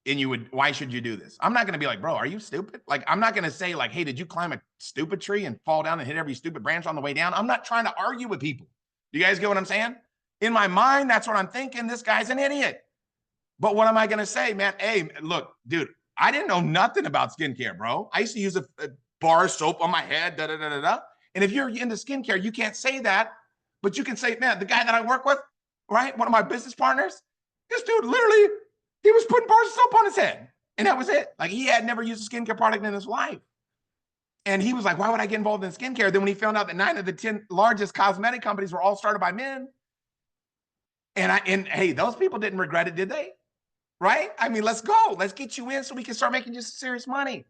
And why should you do this? I'm not going to be like, bro, are you stupid? Like, I'm not going to say like, hey, did you climb a stupid tree and fall down and hit every stupid branch on the way down? I'm not trying to argue with people. Do you guys get what I'm saying? In my mind, that's what I'm thinking. This guy's an idiot. But what am I going to say, man? Hey, look, dude, I didn't know nothing about skincare, bro. I used to use a bar of soap on my head, da, da, da, da, da. And if you're into skincare, you can't say that, but you can say, man, the guy that I work with, right? One of my business partners, this dude literally, he was putting bars of soap on his head. And that was it. Like, he had never used a skincare product in his life. And he was like, why would I get involved in skincare? Then when he found out that 9 of the 10 largest cosmetic companies were all started by men. And hey, those people didn't regret it, did they? Right? I mean, let's go. Let's get you in so we can start making just serious money.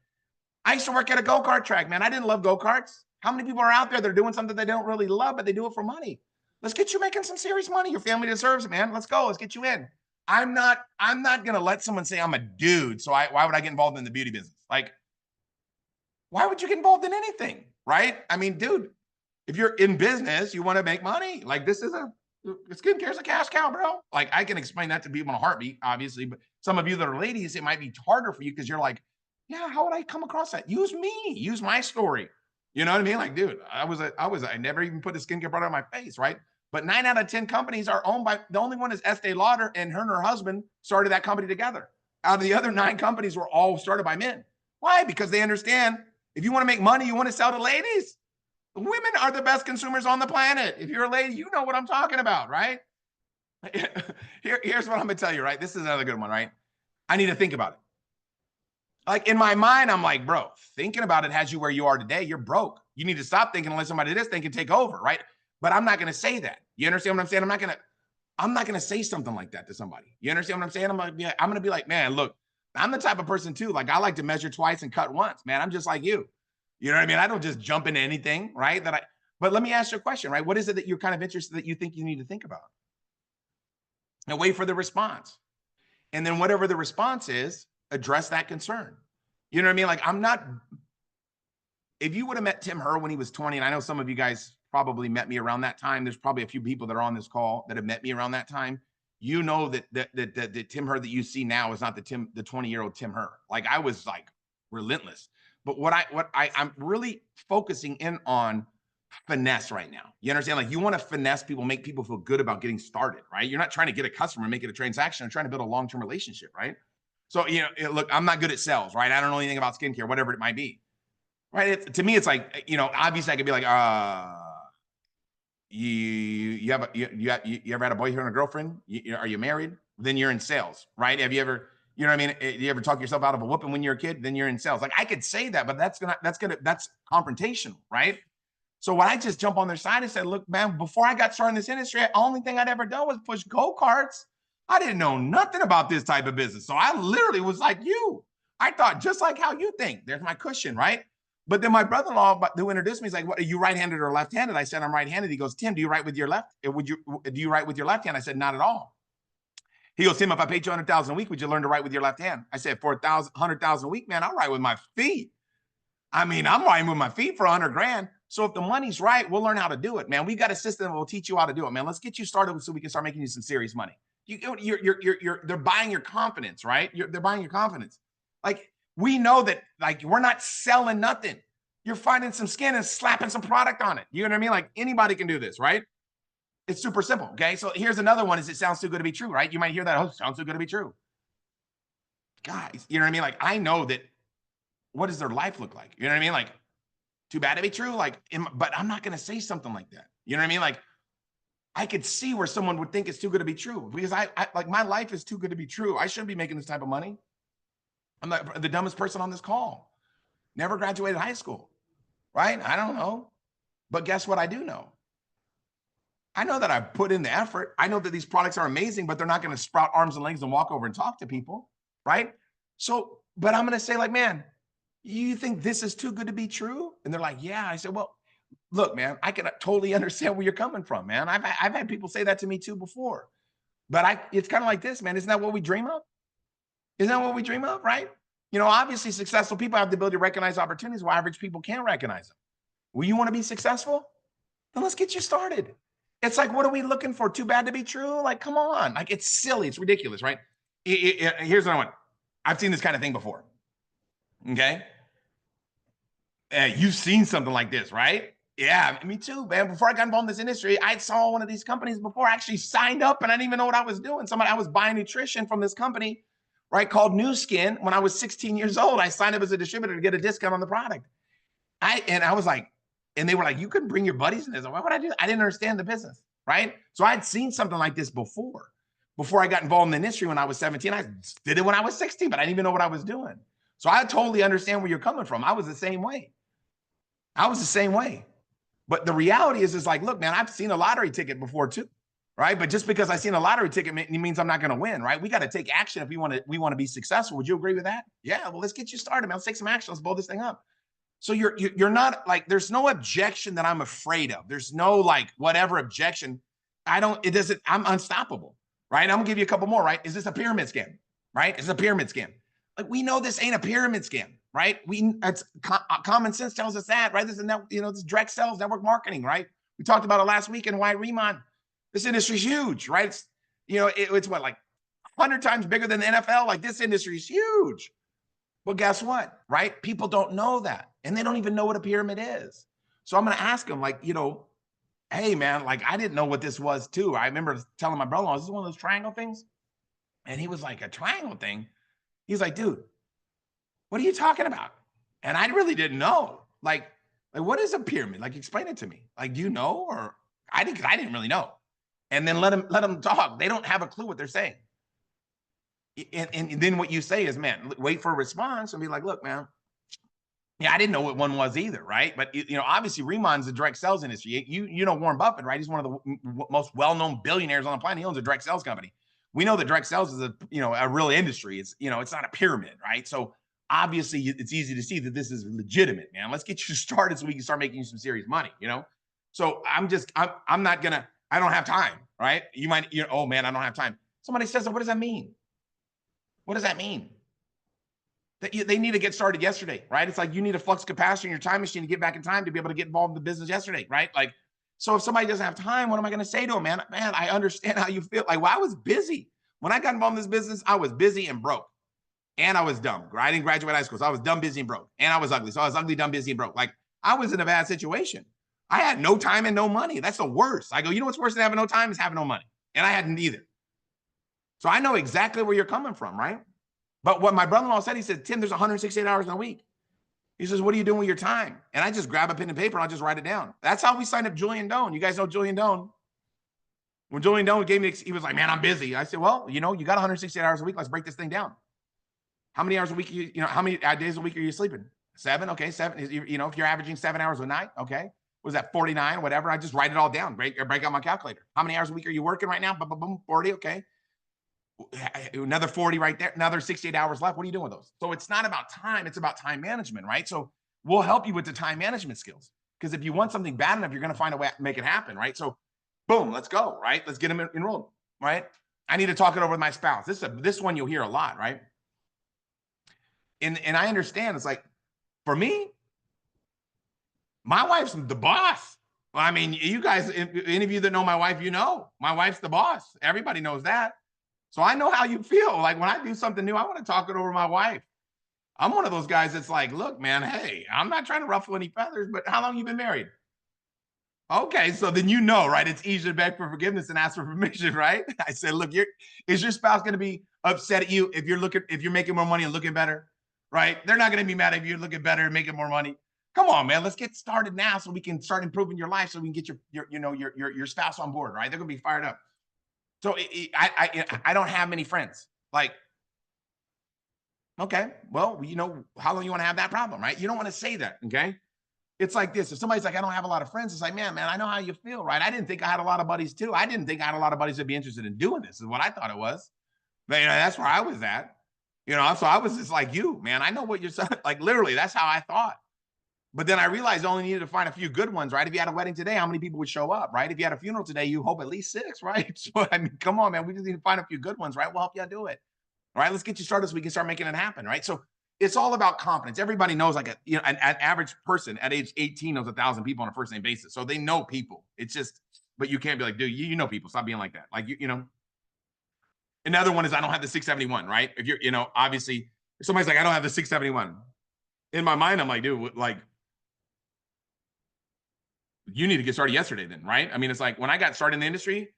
I used to work at a go-kart track, man. I didn't love go-karts. How many people are out there that are doing something they don't really love, but they do it for money? Let's get you making some serious money. Your family deserves it, man. Let's go. Let's get you in. I'm not going to let someone say I'm a dude. So why would I get involved in the beauty business? Like, why would you get involved in anything? Right? I mean, dude, if you're in business, you want to make money. Like, skincare is a cash cow, bro. Like, I can explain that to people in a heartbeat, obviously, but some of you that are ladies, it might be harder for you because you're like, yeah, how would I come across that? Use me, use my story. You know what I mean? Like, dude, I never even put a skincare product on my face, right? But 9 out of 10 companies are owned by, the only one is Estee Lauder, and her and her husband started that company together. Out of the other 9 companies were all started by men. Why? Because they understand if you want to make money, you want to sell to ladies. Women are the best consumers on the planet. If you're a lady, you know what I'm talking about, right? Here's what I'm gonna tell you, right? This is another good one, right? I need to think about it. Like in my mind, I'm like, bro, thinking about it has you where you are today. You're broke. You need to stop thinking unless somebody this thing can take over, right? But I'm not gonna say that. You understand what I'm saying? I'm not gonna say something like that to somebody. You understand what I'm saying? I'm gonna be like, man, look, I'm the type of person too. Like I like to measure twice and cut once, man. I'm just like you. You know what I mean? I don't just jump into anything, right? But let me ask you a question, right? What is it that you're kind of interested that you think you need to think about? And wait for the response. And then whatever the response is, address that concern. You know what I mean? Like I'm not, if you would have met Tim Herr when he was 20, and I know some of you guys probably met me around that time. There's probably a few people that are on this call that have met me around that time. You know that Tim Herr that you see now is not the 20-year-old Tim Herr. Like I was like relentless. But I'm really focusing in on finesse right now. You understand? Like you want to finesse people, make people feel good about getting started, right? You're not trying to get a customer, make it a transaction. You're trying to build a long-term relationship, right? So, look, I'm not good at sales, right? I don't know anything about skincare, whatever it might be, right? To me, it's like, obviously I could be like, you ever had a boyfriend or girlfriend? Are you married? Then you're in sales, right? Have you ever, you know what I mean? You ever talk yourself out of a whooping when you're a kid? Then you're in sales. Like I could say that, but that's confrontational, right? So when I just jump on their side and said, look, man, before I got started in this industry, the only thing I'd ever done was push go-karts. I didn't know nothing about this type of business. So I literally was like you. I thought just like how you think. There's my cushion, right? But then my brother-in-law who introduced me, he's like, what, are you right-handed or left-handed? I said, I'm right-handed. He goes, Tim, do you write with your left? Do you write with your left hand? I said, not at all. He goes, Tim, if I paid you $100,000 a week, would you learn to write with your left hand? I said, for $100,000 a week, man, I'll write with my feet. I mean, I'm writing with my feet for 100 grand. So if the money's right, we'll learn how to do it, man. We got a system that will teach you how to do it, man. Let's get you started so we can start making you some serious money. They're buying your confidence, right? They're buying your confidence. Like we know that, like we're not selling nothing. You're finding some skin and slapping some product on it. You know what I mean? Like anybody can do this, right? It's super simple. Okay. So here's another one: is it sounds too good to be true, right? You might hear that. Oh, it sounds too good to be true, guys. You know what I mean? Like I know that. What does their life look like? You know what I mean? Like, too bad to be true. Like, but I'm not going to say something like that. You know what I mean? Like, I could see where someone would think it's too good to be true because I like my life is too good to be true. I shouldn't be making this type of money. I'm the dumbest person on this call. Never graduated high school, right? I don't know. But guess what I do know? I know that I put in the effort. I know that these products are amazing, but they're not going to sprout arms and legs and walk over and talk to people, right? So, but I'm going to say like, man, you think this is too good to be true? And they're like, yeah. I said, well, look, man, I can totally understand where you're coming from, man. I've had people say that to me too before, but it's kind of like this, man. Isn't that what we dream of? Isn't that what we dream of, right? Obviously successful people have the ability to recognize opportunities while average people can't recognize them. Well, you want to be successful? Then let's get you started. It's like, what are we looking for? Too bad to be true? Like, come on. Like, it's silly. It's ridiculous, right? Here's another one. I've seen this kind of thing before. Okay. You've seen something like this, right? Yeah, me too, man. Before I got involved in this industry, I saw one of these companies before. I actually signed up and I didn't even know what I was doing. I was buying nutrition from this company, right, called New Skin. When I was 16 years old, I signed up as a distributor to get a discount on the product. I was like, and they were like, you couldn't bring your buddies in this. Why would I do that? I didn't understand the business, right? So I'd seen something like this before I got involved in the industry when I was 17. I did it when I was 16, but I didn't even know what I was doing. So I totally understand where you're coming from. I was the same way. But the reality is like, look, man, I've seen a lottery ticket before too, right? But just because I've seen a lottery ticket means I'm not going to win, right? We got to take action if we want to be successful. Would you agree with that? Yeah. Well, let's get you started, man. Let's take some action. Let's blow this thing up. So you're not like, there's no objection that I'm afraid of. There's no like whatever objection. I'm unstoppable, right? I'm gonna give you a couple more, right? Is this a pyramid scam, right? Is this a pyramid scam? Like we know this ain't a pyramid scam, right? It's common sense tells us that, right? This is direct sales, network marketing, right? We talked about it last week in why Remon. This industry is huge, right? It's what, like 100 times bigger than the NFL. Like this industry is huge. Well, guess what, right? People don't know that. And they don't even know what a pyramid is. So I'm going to ask them like, hey man, like I didn't know what this was too. I remember telling my brother-in-law, is this one of those triangle things? And he was like, a triangle thing? He's like, dude, what are you talking about? And I really didn't know. Like, Like, what is a pyramid? Like, explain it to me. Like, do you know? Or I didn't, 'cause I didn't really know. And then let them talk. They don't have a clue what they're saying. And then what you say is, man, wait for a response and be like, look, man, yeah, I didn't know what one was either, right? But obviously, Remon's the direct sales industry. You know Warren Buffett, right? He's one of the most well-known billionaires on the planet. He owns a direct sales company. We know that direct sales is a real industry. It's not a pyramid, right? So obviously, it's easy to see that this is legitimate, man. Let's get you started so we can start making you some serious money. So I'm not gonna. I don't have time, right? You might, oh man, I don't have time. Somebody says, what does that mean? What does that mean? They need to get started yesterday, right? It's like you need a flux capacitor in your time machine to get back in time to be able to get involved in the business yesterday, right? Like, so if somebody doesn't have time, what am I going to say to them, man? Man, I understand how you feel. Like, well, I was busy. When I got involved in this business, I was busy and broke. And I was dumb. I didn't graduate high school, so I was dumb, busy, and broke. And I was ugly. So I was ugly, dumb, busy, and broke. Like, I was in a bad situation. I had no time and no money. That's the worst. I go, you know what's worse than having no time is having no money. And I hadn't either. So I know exactly where you're coming from, right? But what my brother-in-law said, he said, Tim, there's 168 hours in a week. He says, what are you doing with your time? And I just grab a pen and paper and I'll just write it down. That's how we signed up Julian Doan. You guys know Julian Doan. When Julian Doan gave me, he was like, man, I'm busy. I said, well, you got 168 hours a week. Let's break this thing down. How many hours a week, how many days a week are you sleeping? 7? Okay, 7. If you're averaging 7 hours a night, okay. Was that 49, whatever? I just write it all down, break out my calculator. How many hours a week are you working right now? Boom, boom, boom, 40, okay. Another 40 right there, another 68 hours left. What are you doing with those? So it's not about time, it's about time management, right? So we'll help you with the time management skills. Because if you want something bad enough, you're going to find a way to make it happen, right? So boom, let's go, right? Let's get them enrolled, right? I need to talk it over with my spouse. This one you'll hear a lot, right? And I understand, it's like, for me, my wife's the boss. Well, I mean, you guys, any of you that know my wife, my wife's the boss. Everybody knows that. So I know how you feel. Like when I do something new, I want to talk it over with my wife. I'm one of those guys that's like, look, man, hey, I'm not trying to ruffle any feathers, but how long you been married? Okay, so then right? It's easier to beg for forgiveness and ask for permission, right? I said, look, is your spouse going to be upset at you if you're making more money and looking better, right? They're not going to be mad if you're looking better and making more money. Come on, man, let's get started now so we can start improving your life so we can get your spouse on board, right? They're going to be fired up. So I don't have many friends. Like, okay, well, how long you want to have that problem, right? You don't want to say that, okay? It's like this. If somebody's like, I don't have a lot of friends, it's like, man, I know how you feel, right? I didn't think I had a lot of buddies too. I didn't think I had a lot of buddies that'd be interested in doing this, is what I thought it was. But that's where I was at. So I was just like you, man. I know what you're saying. Like literally, that's how I thought. But then I realized I only needed to find a few good ones, right? If you had a wedding today, how many people would show up, right? If you had a funeral today, you hope at least 6, right? So, I mean, come on, man. We just need to find a few good ones, right? We'll help you do it. All right, let's get you started so we can start making it happen, right? So it's all about confidence. Everybody knows, like, an average person at age 18 knows 1,000 people on a first name basis. So they know people. It's just, but you can't be like, dude, you know people. Stop being like that. Like, Another one is I don't have the 671, right? If you're, obviously, if somebody's like, I don't have the 671. In my mind, I'm like, dude, like, you need to get started yesterday then, right? I mean, it's like when I got started in the industry,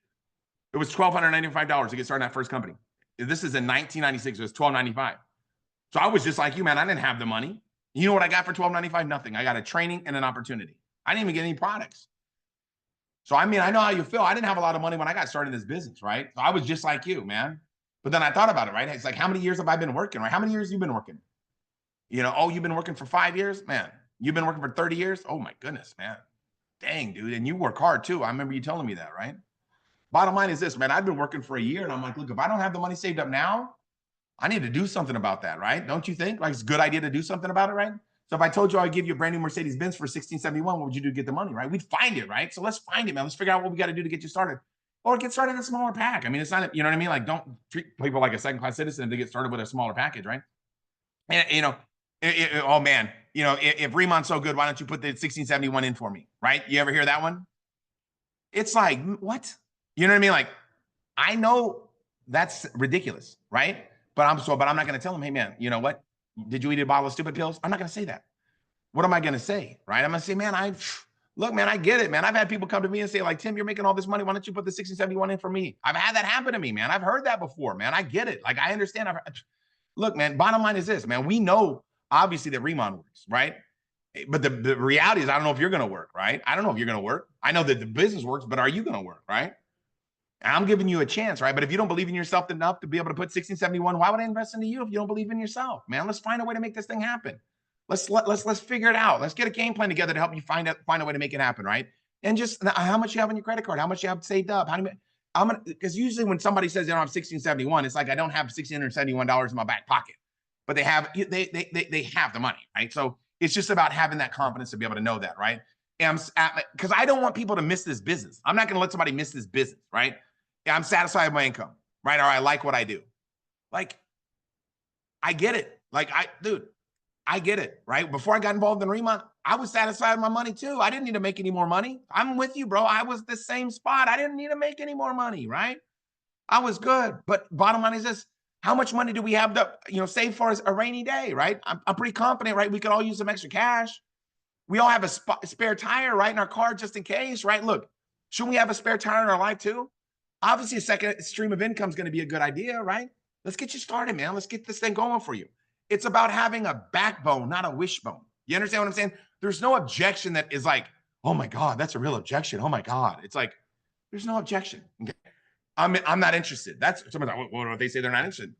it was $1,295 to get started in that first company. This is in 1996. It was $1,295. So I was just like you, man. I didn't have the money. You know what I got for $1,295? Nothing. I got a training and an opportunity. I didn't even get any products. So, I mean, I know how you feel. I didn't have a lot of money when I got started in this business, right? So I was just like you, man. But then I thought about it, right? It's like, how many years have I been working, right? How many years have you been working? You've been working for 5 years? Man, you've been working for 30 years? Oh, my goodness, man. Dang, dude. And you work hard too. I remember you telling me that, right? Bottom line is this, man. I've been working for a year and I'm like, look, if I don't have the money saved up now, I need to do something about that, right? Don't you think? Like, it's a good idea to do something about it, right? So if I told you I'd give you a brand new Mercedes-Benz for 1671, what would you do to get the money, right? We'd find it, right? So let's find it, man. Let's figure out what we got to do to get you started. Or get started in a smaller pack. I mean, it's not, you know what I mean? Like, don't treat people like a second-class citizen to get started with a smaller package, right? And, oh, man. If Remon's so good, why don't you put the 1671 in for me, right? You ever hear that one? It's like, what? You know what I mean? Like, I know that's ridiculous, right? But I'm not going to tell him, hey, man, you know what? Did you eat a bottle of stupid pills? I'm not going to say that. What am I going to say, right? I'm going to say, man, look, man, I get it, man. I've had people come to me and say, like, Tim, you're making all this money. Why don't you put the 1671 in for me? I've had that happen to me, man. I've heard that before, man. I get it. Like, I understand. Look, man, bottom line is this, man. We know, obviously, that Remon works, right? But the reality is, I don't know if you're going to work, right? I don't know if you're going to work. I know that the business works, but are you going to work, right? And I'm giving you a chance, right? But if you don't believe in yourself enough to be able to put 1671, why would I invest into you if you don't believe in yourself, man? Let's find a way to make this thing happen. Let's figure it out. Let's get a game plan together to help you find a way to make it happen, right? And just how much you have on your credit card, how much you have saved up, because usually when somebody says they don't have 1671, it's like I don't have $1,671 in my back pocket, but they have the money, right? So it's just about having that confidence to be able to know that, right? And because I don't want people to miss this business. I'm not going to let somebody miss this business, right? Yeah, I'm satisfied with my income, right? Or I like what I do. Like, I get it. Like, dude, I get it, right? Before I got involved in Remont, I was satisfied with my money too. I didn't need to make any more money. I'm with you, bro. I was the same spot. I didn't need to make any more money, right? I was good. But bottom line is this: how much money do we have to, save for a rainy day, right? I'm pretty confident, right? We could all use some extra cash. We all have a spare tire, right, in our car just in case, right? Look, shouldn't we have a spare tire in our life too? Obviously, a second stream of income is going to be a good idea, right? Let's get you started, man. Let's get this thing going for you. It's about having a backbone, not a wishbone. You understand what I'm saying? There's no objection that is like, oh my God, that's a real objection. Oh my God. It's like, there's no objection. Okay? I'm not interested. That's someone's like, what if they say they're not interested?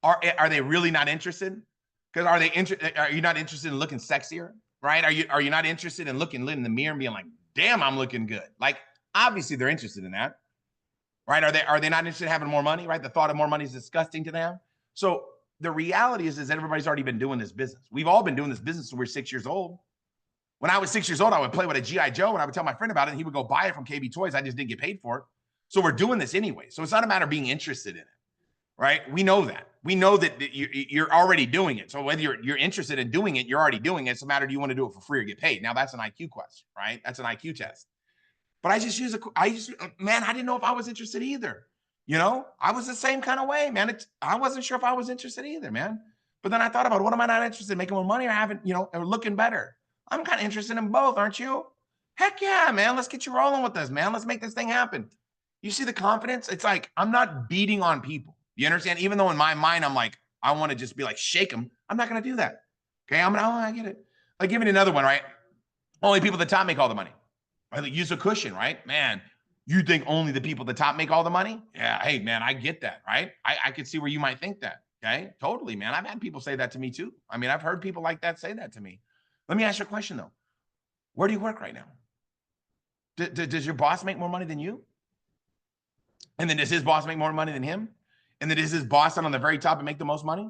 Are they really not interested? Because are you not interested in looking sexier? Right? Are you not interested in looking in the mirror and being like, damn, I'm looking good? Like, obviously they're interested in that. Right? Are they not interested in having more money? Right? The thought of more money is disgusting to them. So the reality is that everybody's already been doing this business. We've all been doing this business since we're 6 years old. When I was 6 years old, I would play with a G.I. Joe and I would tell my friend about it and he would go buy it from KB Toys. I just didn't get paid for it. So we're doing this anyway. So it's not a matter of being interested in it, right? We know that. We know that you're already doing it. So whether you're interested in doing it, you're already doing it. It's a matter, do you want to do it for free or get paid? Now that's an IQ question, right? That's an IQ test. But I didn't know if I was interested either. I was the same kind of way, man. I wasn't sure if I was interested either, man. But then I thought about, what am I not interested in? Making more money or having, or looking better? I'm kind of interested in both, aren't you? Heck yeah, man. Let's get you rolling with this, man. Let's make this thing happen. You see the confidence? It's like, I'm not beating on people. You understand? Even though in my mind, I'm like, I want to just be like, shake them. I'm not going to do that. Okay. I get it. Like, give me another one, right? Only people at the top make all the money. Right? Use a cushion, right? Man, you think only the people at the top make all the money? Yeah. Hey, man, I get that, right? I could see where you might think that. Okay. Totally, man. I've had people say that to me too. I mean, I've heard people like that say that to me. Let me ask you a question though. Where do you work right now? Does your boss make more money than you? And then does his boss make more money than him? And then does his boss sit on the very top and make the most money?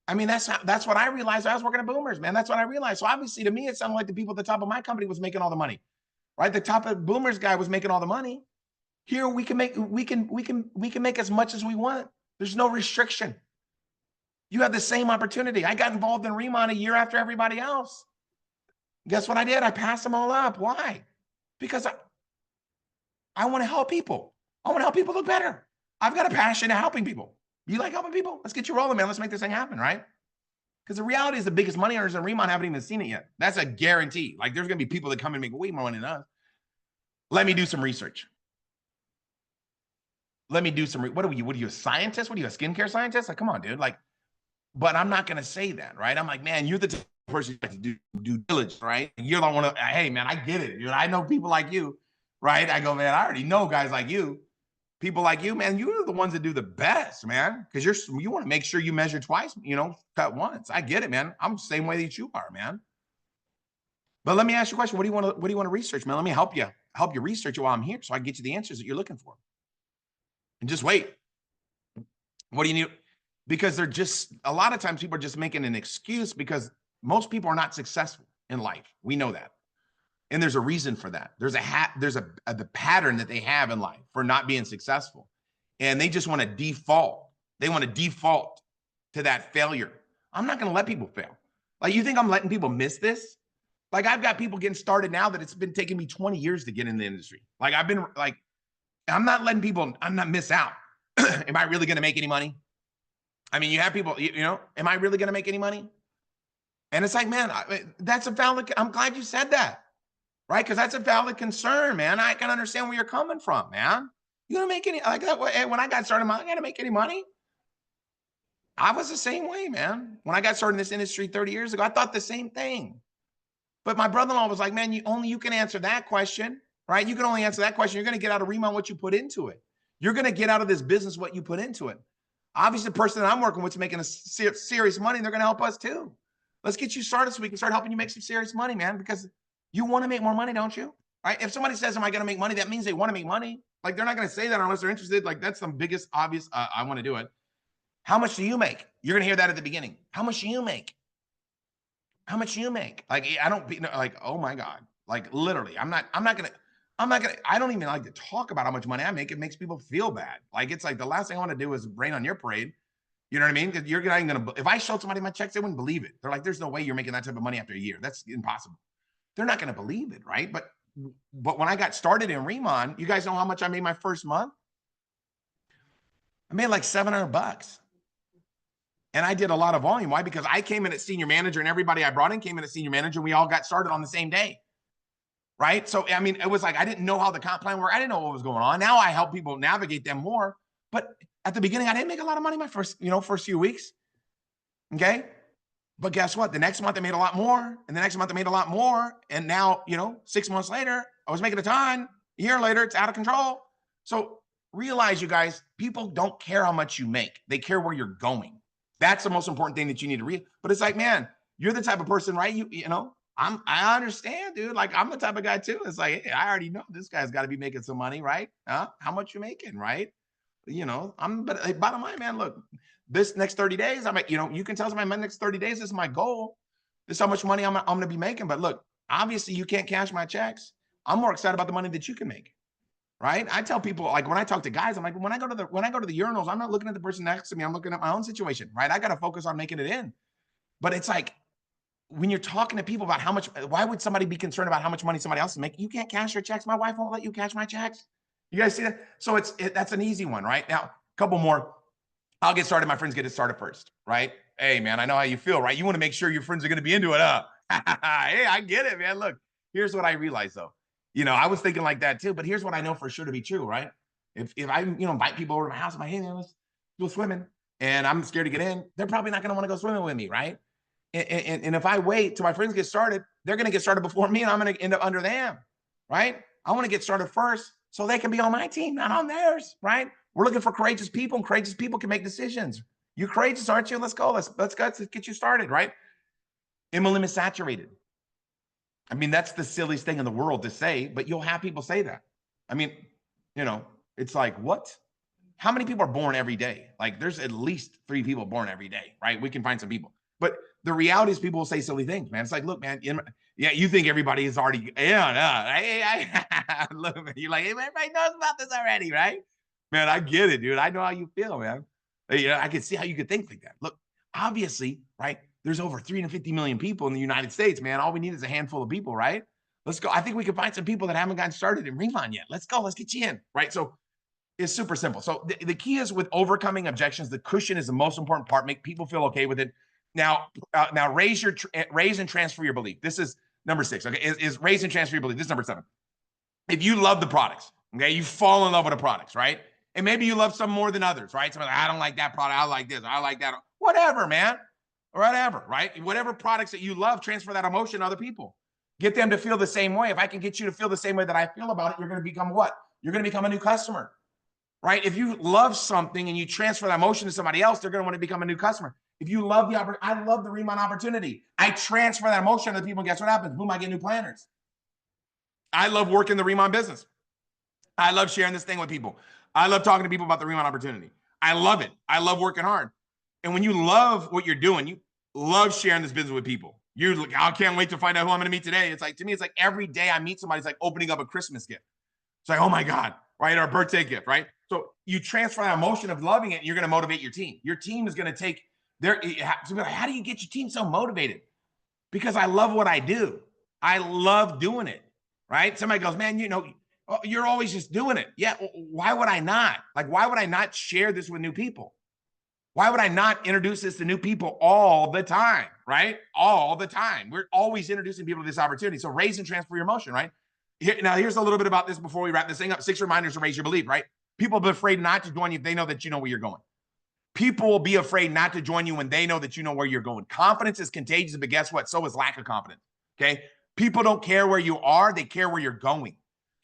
I mean, that's what I realized. I was working at Boomers, man. That's what I realized. So obviously to me, it sounded like the people at the top of my company was making all the money, right? The top of Boomers guy was making all the money. Here we can make as much as we want. There's no restriction. You have the same opportunity. I got involved in Remont a year after everybody else. Guess what I did? I passed them all up. Why? Because I want to help people. I want to help people look better. I've got a passion in helping people. You like helping people? Let's get you rolling, man. Let's make this thing happen, right? Because the reality is the biggest money earners in Remont haven't even seen it yet. That's a guarantee. Like, there's going to be people that come and make way more money than us. Let me do some research. What are you, a scientist? What are you, a skincare scientist? Like, come on, dude. Like, but I'm not going to say that, right? I'm like, man, you're the person to do due diligence, right? You're the one to, hey, man, I get it. Dude. I know people like you, right? I go, man, I already know guys like you. People like you, man, you're the ones that do the best, man. Because you want to make sure you measure twice, cut once. I get it, man. I'm the same way that you are, man. But let me ask you a question. What do you want to research, man? Let me help you research it while I'm here so I can get you the answers that you're looking for. And just wait. What do you need? Because they're just, a lot of times people are just making an excuse because most people are not successful in life. We know that. And there's a reason for that. There's the pattern that they have in life for not being successful. And they just want to default. They want to default to that failure. I'm not going to let people fail. Like, you think I'm letting people miss this? Like, I've got people getting started now that it's been taking me 20 years to get in the industry. Like, I'm not letting people, I'm not miss out. Am I really going to make any money? I mean, you have people, am I really going to make any money? And it's like, man, that's a valid, I'm glad you said that. Right? Because that's a valid concern, man. I can understand where you're coming from, man. You don't make any, like that. When I got started, I got to make any money. I was the same way, man. When I got started in this industry 30 years ago, I thought the same thing. But my brother-in-law was like, man, you can answer that question, right? You can only answer that question. You're going to get out of Remount what you put into it. You're going to get out of this business what you put into it. Obviously, the person that I'm working with is making a serious money, and they're going to help us too. Let's get you started so we can start helping you make some serious money, man, because you want to make more money, don't you? Right? If somebody says, am I going to make money? That means they want to make money. Like, they're not going to say that unless they're interested. Like, that's the biggest obvious, I want to do it. How much do you make? You're going to hear that at the beginning. How much do you make? How much do you make? Like, I don't be like, oh my God, like literally, I don't even like to talk about how much money I make. It makes people feel bad. Like, it's like the last thing I want to do is rain on your parade. You know what I mean? Because you're not even going to, if I showed somebody my checks, they wouldn't believe it. They're like, there's no way you're making that type of money after a year. That's impossible. They're not going to believe it. Right. But when I got started in Remon, you guys know how much I made my first month? I made like $700. And I did a lot of volume. Why? Because I came in as senior manager, and everybody I brought in came in as senior manager. And we all got started on the same day. Right. So, I mean, it was like, I didn't know how the comp plan worked. I didn't know what was going on. Now I help people navigate them more. But at the beginning, I didn't make a lot of money my first few weeks. Okay. But guess what? The next month I made a lot more. And the next month I made a lot more. And now, 6 months later, I was making a ton. A year later, it's out of control. So realize, you guys, people don't care how much you make. They care where you're going. That's the most important thing that you need to read. But it's like, man, you're the type of person, right? I understand, dude. Like, I'm the type of guy too. It's like, hey, I already know this guy's got to be making some money, right? How much you making, right? But hey, bottom line, man, look, this next 30 days, you can tell somebody my next 30 days is my goal. This is how much money I'm going to be making. But look, obviously you can't cash my checks. I'm more excited about the money that you can make. Right. I tell people, like, when I talk to guys, I'm like, when I go to the urinals, I'm not looking at the person next to me. I'm looking at my own situation. Right. I got to focus on making it in. But it's like, when you're talking to people about why would somebody be concerned about how much money somebody else is making? You can't cash your checks. My wife won't let you cash my checks. You guys see that? So that's an easy one, right? Now, a couple more. I'll get started. My friends get it started first, right? Hey, man, I know how you feel, right? You want to make sure your friends are going to be into it, huh? Hey, I get it, man. Look, here's what I realized, though. I was thinking like that too, but here's what I know for sure to be true, right? If I, invite people over to my house, I'm like, hey, man, let's go swimming, and I'm scared to get in, they're probably not going to want to go swimming with me, right? And if I wait till my friends get started, they're going to get started before me, and I'm going to end up under them, right? I want to get started first so they can be on my team, not on theirs, right? We're looking for courageous people, and courageous people can make decisions. You're courageous, aren't you? Let's go. Let's get you started, right? MLM is saturated. I mean, that's the silliest thing in the world to say, but you'll have people say that. I mean, it's like, what? How many people are born every day? Like, there's at least 3 people born every day, right? We can find some people. But the reality is people will say silly things, man. It's like, look, man, you think everybody is already, look, man, you're like, hey, everybody knows about this already, right? Man, I get it, dude. I know how you feel, man. I can see how you could think like that. Look, obviously, right? There's over 350 million people in the United States, man. All we need is a handful of people, right? Let's go. I think we can find some people that haven't gotten started in Remon yet. Let's go. Let's get you in, right? So it's super simple. So the key is with overcoming objections. The cushion is the most important part. Make people feel okay with it. Now raise and transfer your belief. This is number 6. Okay, is raise and transfer your belief. This is number 7. If you love the products, okay, you fall in love with the products, right? And maybe you love some more than others, right? Somebody, I don't like that product. I like this. I like that. Whatever, man. Whatever, right? Whatever products that you love, transfer that emotion to other people. Get them to feel the same way. If I can get you to feel the same way that I feel about it, you're going to become what? You're going to become a new customer, right? If you love something and you transfer that emotion to somebody else, they're going to want to become a new customer. If you love I love the Remon opportunity. I transfer that emotion to the people, and guess what happens? Boom, I get new planners. I love working the Remon business. I love sharing this thing with people. I love talking to people about the Remon opportunity. I love it. I love working hard. And when you love what you're doing, you love sharing this business with people. You're like, I can't wait to find out who I'm going to meet today. It's like, to me, it's like every day I meet somebody, it's like opening up a Christmas gift. It's like, oh my God, right? Or a birthday gift, right? So you transfer that emotion of loving it, and you're going to motivate your team. Your team is going to take how do you get your team so motivated? Because I love what I do. I love doing it, right? Somebody goes, man, you're always just doing it. Yeah, why would I not? Like, why would I not share this with new people? Why would I not introduce this to new people all the time, right? All the time. We're always introducing people to this opportunity. So raise and transfer your emotion, right? Here's a little bit about this before we wrap this thing up. 6 reminders to raise your belief, right? People have been afraid not to join you if they know that you know where you're going. People will be afraid not to join you when they know that you know where you're going. Confidence is contagious, but guess what? So is lack of confidence. Okay. People don't care where you are. They care where you're going.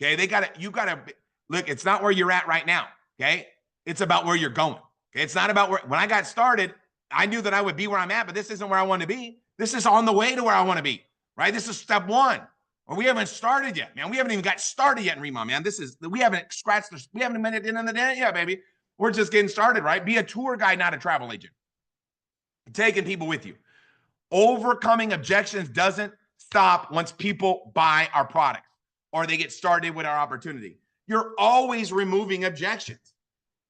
Okay. You gotta look, it's not where you're at right now. Okay. It's about where you're going. Okay. It's not about when I got started, I knew that I would be where I'm at, but this isn't where I want to be. This is on the way to where I want to be, right? This is step one, or we haven't started yet, man. We haven't even got started yet in Rema, man. We haven't scratched we haven't made it in the day yet, baby. We're just getting started, right? Be a tour guide, not a travel agent. Taking people with you. Overcoming objections doesn't stop once people buy our products or they get started with our opportunity. You're always removing objections.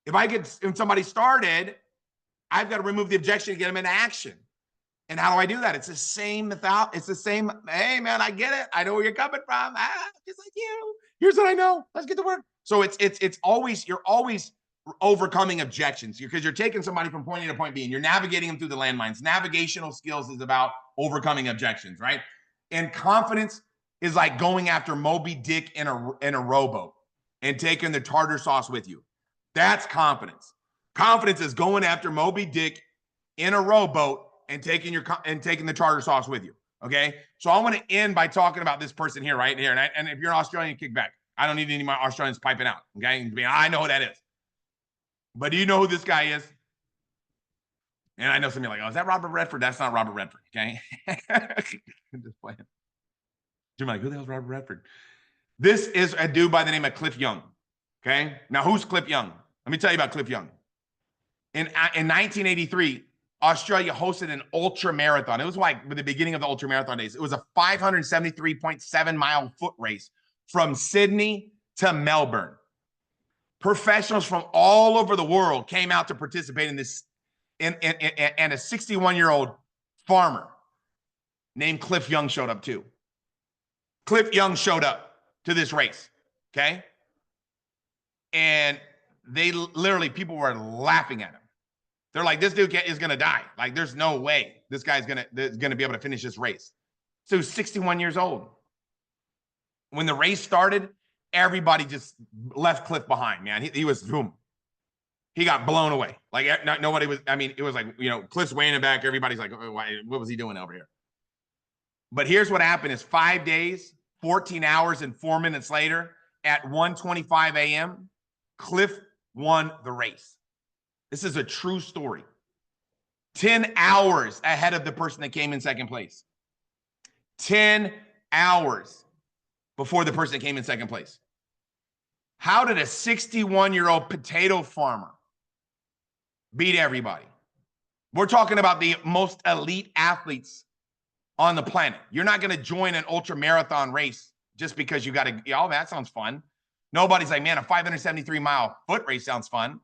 If I get somebody started, I've got to remove the objection to get them into action. And how do I do that? It's the same method. It's the same. Hey, man, I get it. I know where you're coming from. Just like you. Here's what I know. Let's get to work. So it's always, you're always overcoming objections because you're taking somebody from point A to point B and you're navigating them through the landmines. Navigational skills is about overcoming objections, right? And confidence is like going after Moby Dick in a rowboat and taking the tartar sauce with you. That's confidence. Confidence is going after Moby Dick in a rowboat and taking the tartar sauce with you. Okay. So I want to end by talking about this person here, right here. And if you're an Australian, kick back. I don't need any of my Australians piping out. Okay. I know who that is. But do you know who this guy is? And I know some of you are like, oh, is that Robert Redford? That's not Robert Redford. Okay. I'm just playing. You're like, who the hell is Robert Redford? This is a dude by the name of Cliff Young. Okay. Now, who's Cliff Young? Let me tell you about Cliff Young. In 1983, Australia hosted an ultra marathon. It was like the beginning of the ultra marathon days. It was a 573.7 mile foot race from Sydney to Melbourne. Professionals from all over the world came out to participate in this, and a 61-year-old farmer named Cliff Young showed up too. Cliff Young showed up to this race, okay? And they literally, people were laughing at him. They're like, this dude is going to die. Like, there's no way this guy's going to be able to finish this race. So he's 61 years old. When the race started, everybody just left Cliff behind, man. He was, boom. He got blown away. Like, nobody was, I mean, it was like, you know, Cliff's way in the back. Everybody's like, oh, what was he doing over here? But here's what happened is 5 days, 14 hours, and 4 minutes later, at 1:25 a.m., Cliff won the race. This is a true story. 10 hours ahead of the person that came in second place. 10 hours before the person that came in second place. How did a 61-year-old potato farmer beat everybody? We're talking about the most elite athletes on the planet. You're not going to join an ultra marathon race just because you got to, oh, that sounds fun. Nobody's like, man, a 573-mile foot race sounds fun,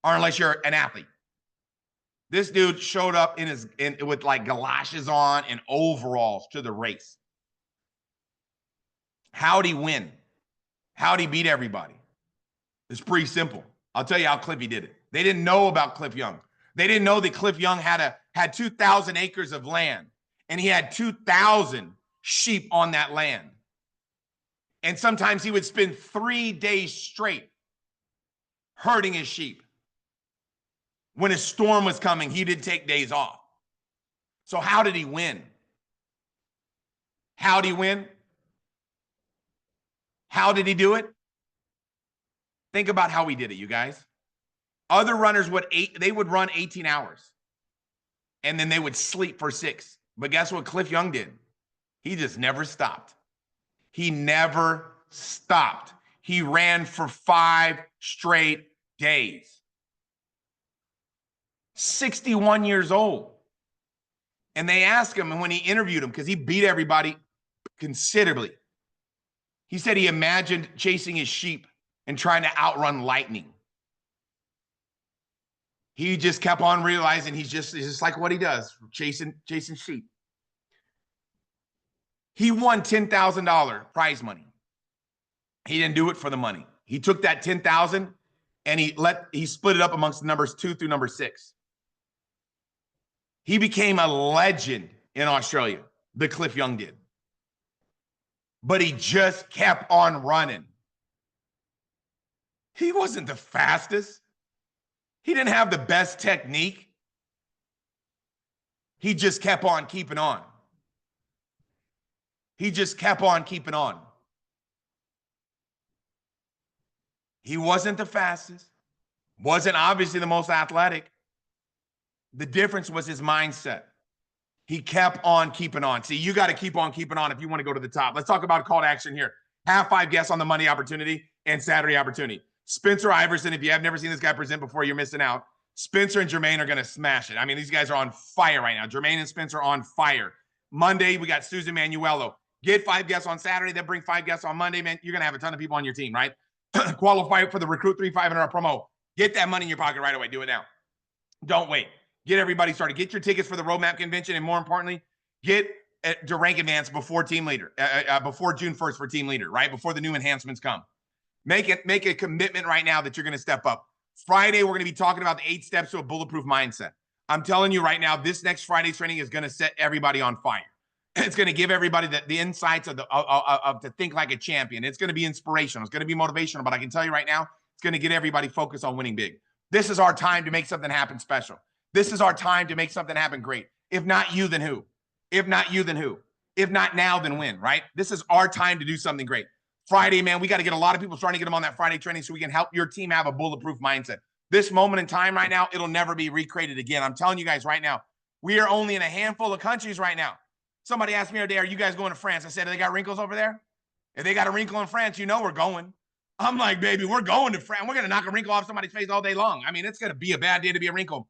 or unless you're an athlete. This dude showed up with like galoshes on and overalls to the race. How'd he win? How'd he beat everybody? It's pretty simple. I'll tell you how Cliffy did it. They didn't know about Cliff Young. They didn't know that Cliff Young had 2,000 acres of land, and he had 2,000 sheep on that land. And sometimes he would spend 3 days straight herding his sheep. When a storm was coming, he didn't take days off. So how did he win? How did he win? How did he do it? Think about how he did it, you guys. Other runners would run 18 hours, and then they would sleep for 6. But guess what Cliff Young did? He just never stopped. He never stopped. He ran for 5 straight days. 61 years old. And they asked him, and when he interviewed him, because he beat everybody considerably, he said he imagined chasing his sheep and trying to outrun lightning. He just kept on realizing he's just like what he does, chasing sheep. He won $10,000 prize money. He didn't do it for the money. He took that $10,000 and he split it up amongst numbers 2 through number 6. He became a legend in Australia, the Cliff Young did. But he just kept on running. He wasn't the fastest. He didn't have the best technique. He just kept on keeping on. He just kept on keeping on. He wasn't the fastest, wasn't obviously the most athletic. The difference was his mindset. He kept on keeping on. See, you got to keep on keeping on if you want to go to the top. Let's talk about call to action here. Have 5 guests on the Monday opportunity and Saturday opportunity. Spencer Iverson, if you have never seen this guy present before, you're missing out. Spencer and Jermaine are going to smash it. I mean, these guys are on fire right now. Jermaine and Spencer are on fire. Monday, we got Susan Manuello. Get 5 guests on Saturday, then bring 5 guests on Monday, man. You're going to have a ton of people on your team, right? Qualify for the Recruit 3500 promo. Get that money in your pocket right away. Do it now. Don't wait. Get everybody started. Get your tickets for the Roadmap Convention, and more importantly, get to rank advance before team leader, before June 1st for team leader, right? Before the new enhancements come. Make a commitment right now that you're going to step up. Friday, we're going to be talking about the 8 steps to a bulletproof mindset. I'm telling you right now, this next Friday's training is going to set everybody on fire. It's going to give everybody the insights of to think like a champion. It's going to be inspirational. It's going to be motivational. But I can tell you right now, it's going to get everybody focused on winning big. This is our time to make something happen special. This is our time to make something happen great. If not you, then who? If not you, then who? If not now, then when, right? This is our time to do something great. Friday, man, we got to get a lot of people starting to get them on that Friday training so we can help your team have a bulletproof mindset. This moment in time right now, it'll never be recreated again. I'm telling you guys right now, we are only in a handful of countries right now. Somebody asked me the other day, are you guys going to France? I said, they got wrinkles over there? If they got a wrinkle in France, you know we're going. I'm like, baby, we're going to France. We're going to knock a wrinkle off somebody's face all day long. I mean, it's going to be a bad day to be a wrinkle.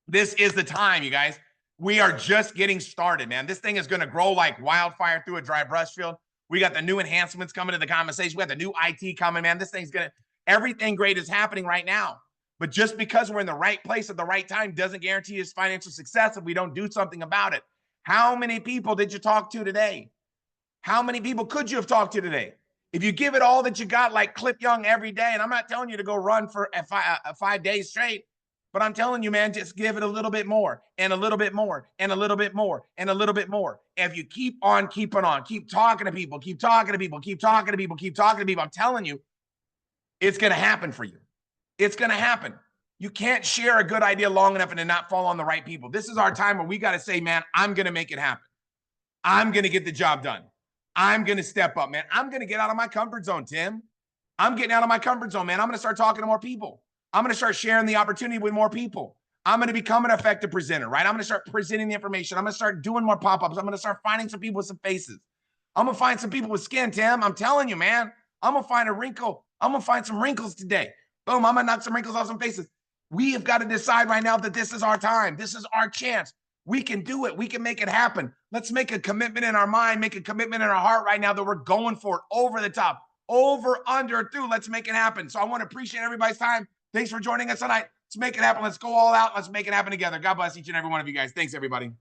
This is the time, you guys. We are just getting started, man. This thing is going to grow like wildfire through a dry brush field. We got the new enhancements coming to the conversation. We got the new IT coming, man. This thing's going to, everything great is happening right now. But just because we're in the right place at the right time doesn't guarantee us financial success if we don't do something about it. How many people did you talk to today? How many people could you have talked to today? If you give it all that you got, like Clip Young every day, and I'm not telling you to go run for 5 days straight, but I'm telling you, man, just give it a little bit more and a little bit more and a little bit more and a little bit more. If you keep on keeping on, keep talking to people, keep talking to people, keep talking to people, keep talking to people, I'm telling you, it's going to happen for you. It's going to happen. You can't share a good idea long enough and then not fall on the right people. This is our time where we got to say, man, I'm going to make it happen. I'm going to get the job done. I'm going to step up, man. I'm going to get out of my comfort zone, Tim. I'm getting out of my comfort zone, man. I'm going to start talking to more people. I'm going to start sharing the opportunity with more people. I'm going to become an effective presenter, right? I'm going to start presenting the information. I'm going to start doing more pop-ups. I'm going to start finding some people with some faces. I'm going to find some people with skin, Tim. I'm telling you, man. I'm going to find a wrinkle. I'm going to find some wrinkles today. Boom, I'm going to knock some wrinkles off some faces. We have got to decide right now that this is our time. This is our chance. We can do it. We can make it happen. Let's make a commitment in our mind, make a commitment in our heart right now that we're going for it over the top, over, under, through. Let's make it happen. So I want to appreciate everybody's time. Thanks for joining us tonight. Let's make it happen. Let's go all out. Let's make it happen together. God bless each and every one of you guys. Thanks, everybody.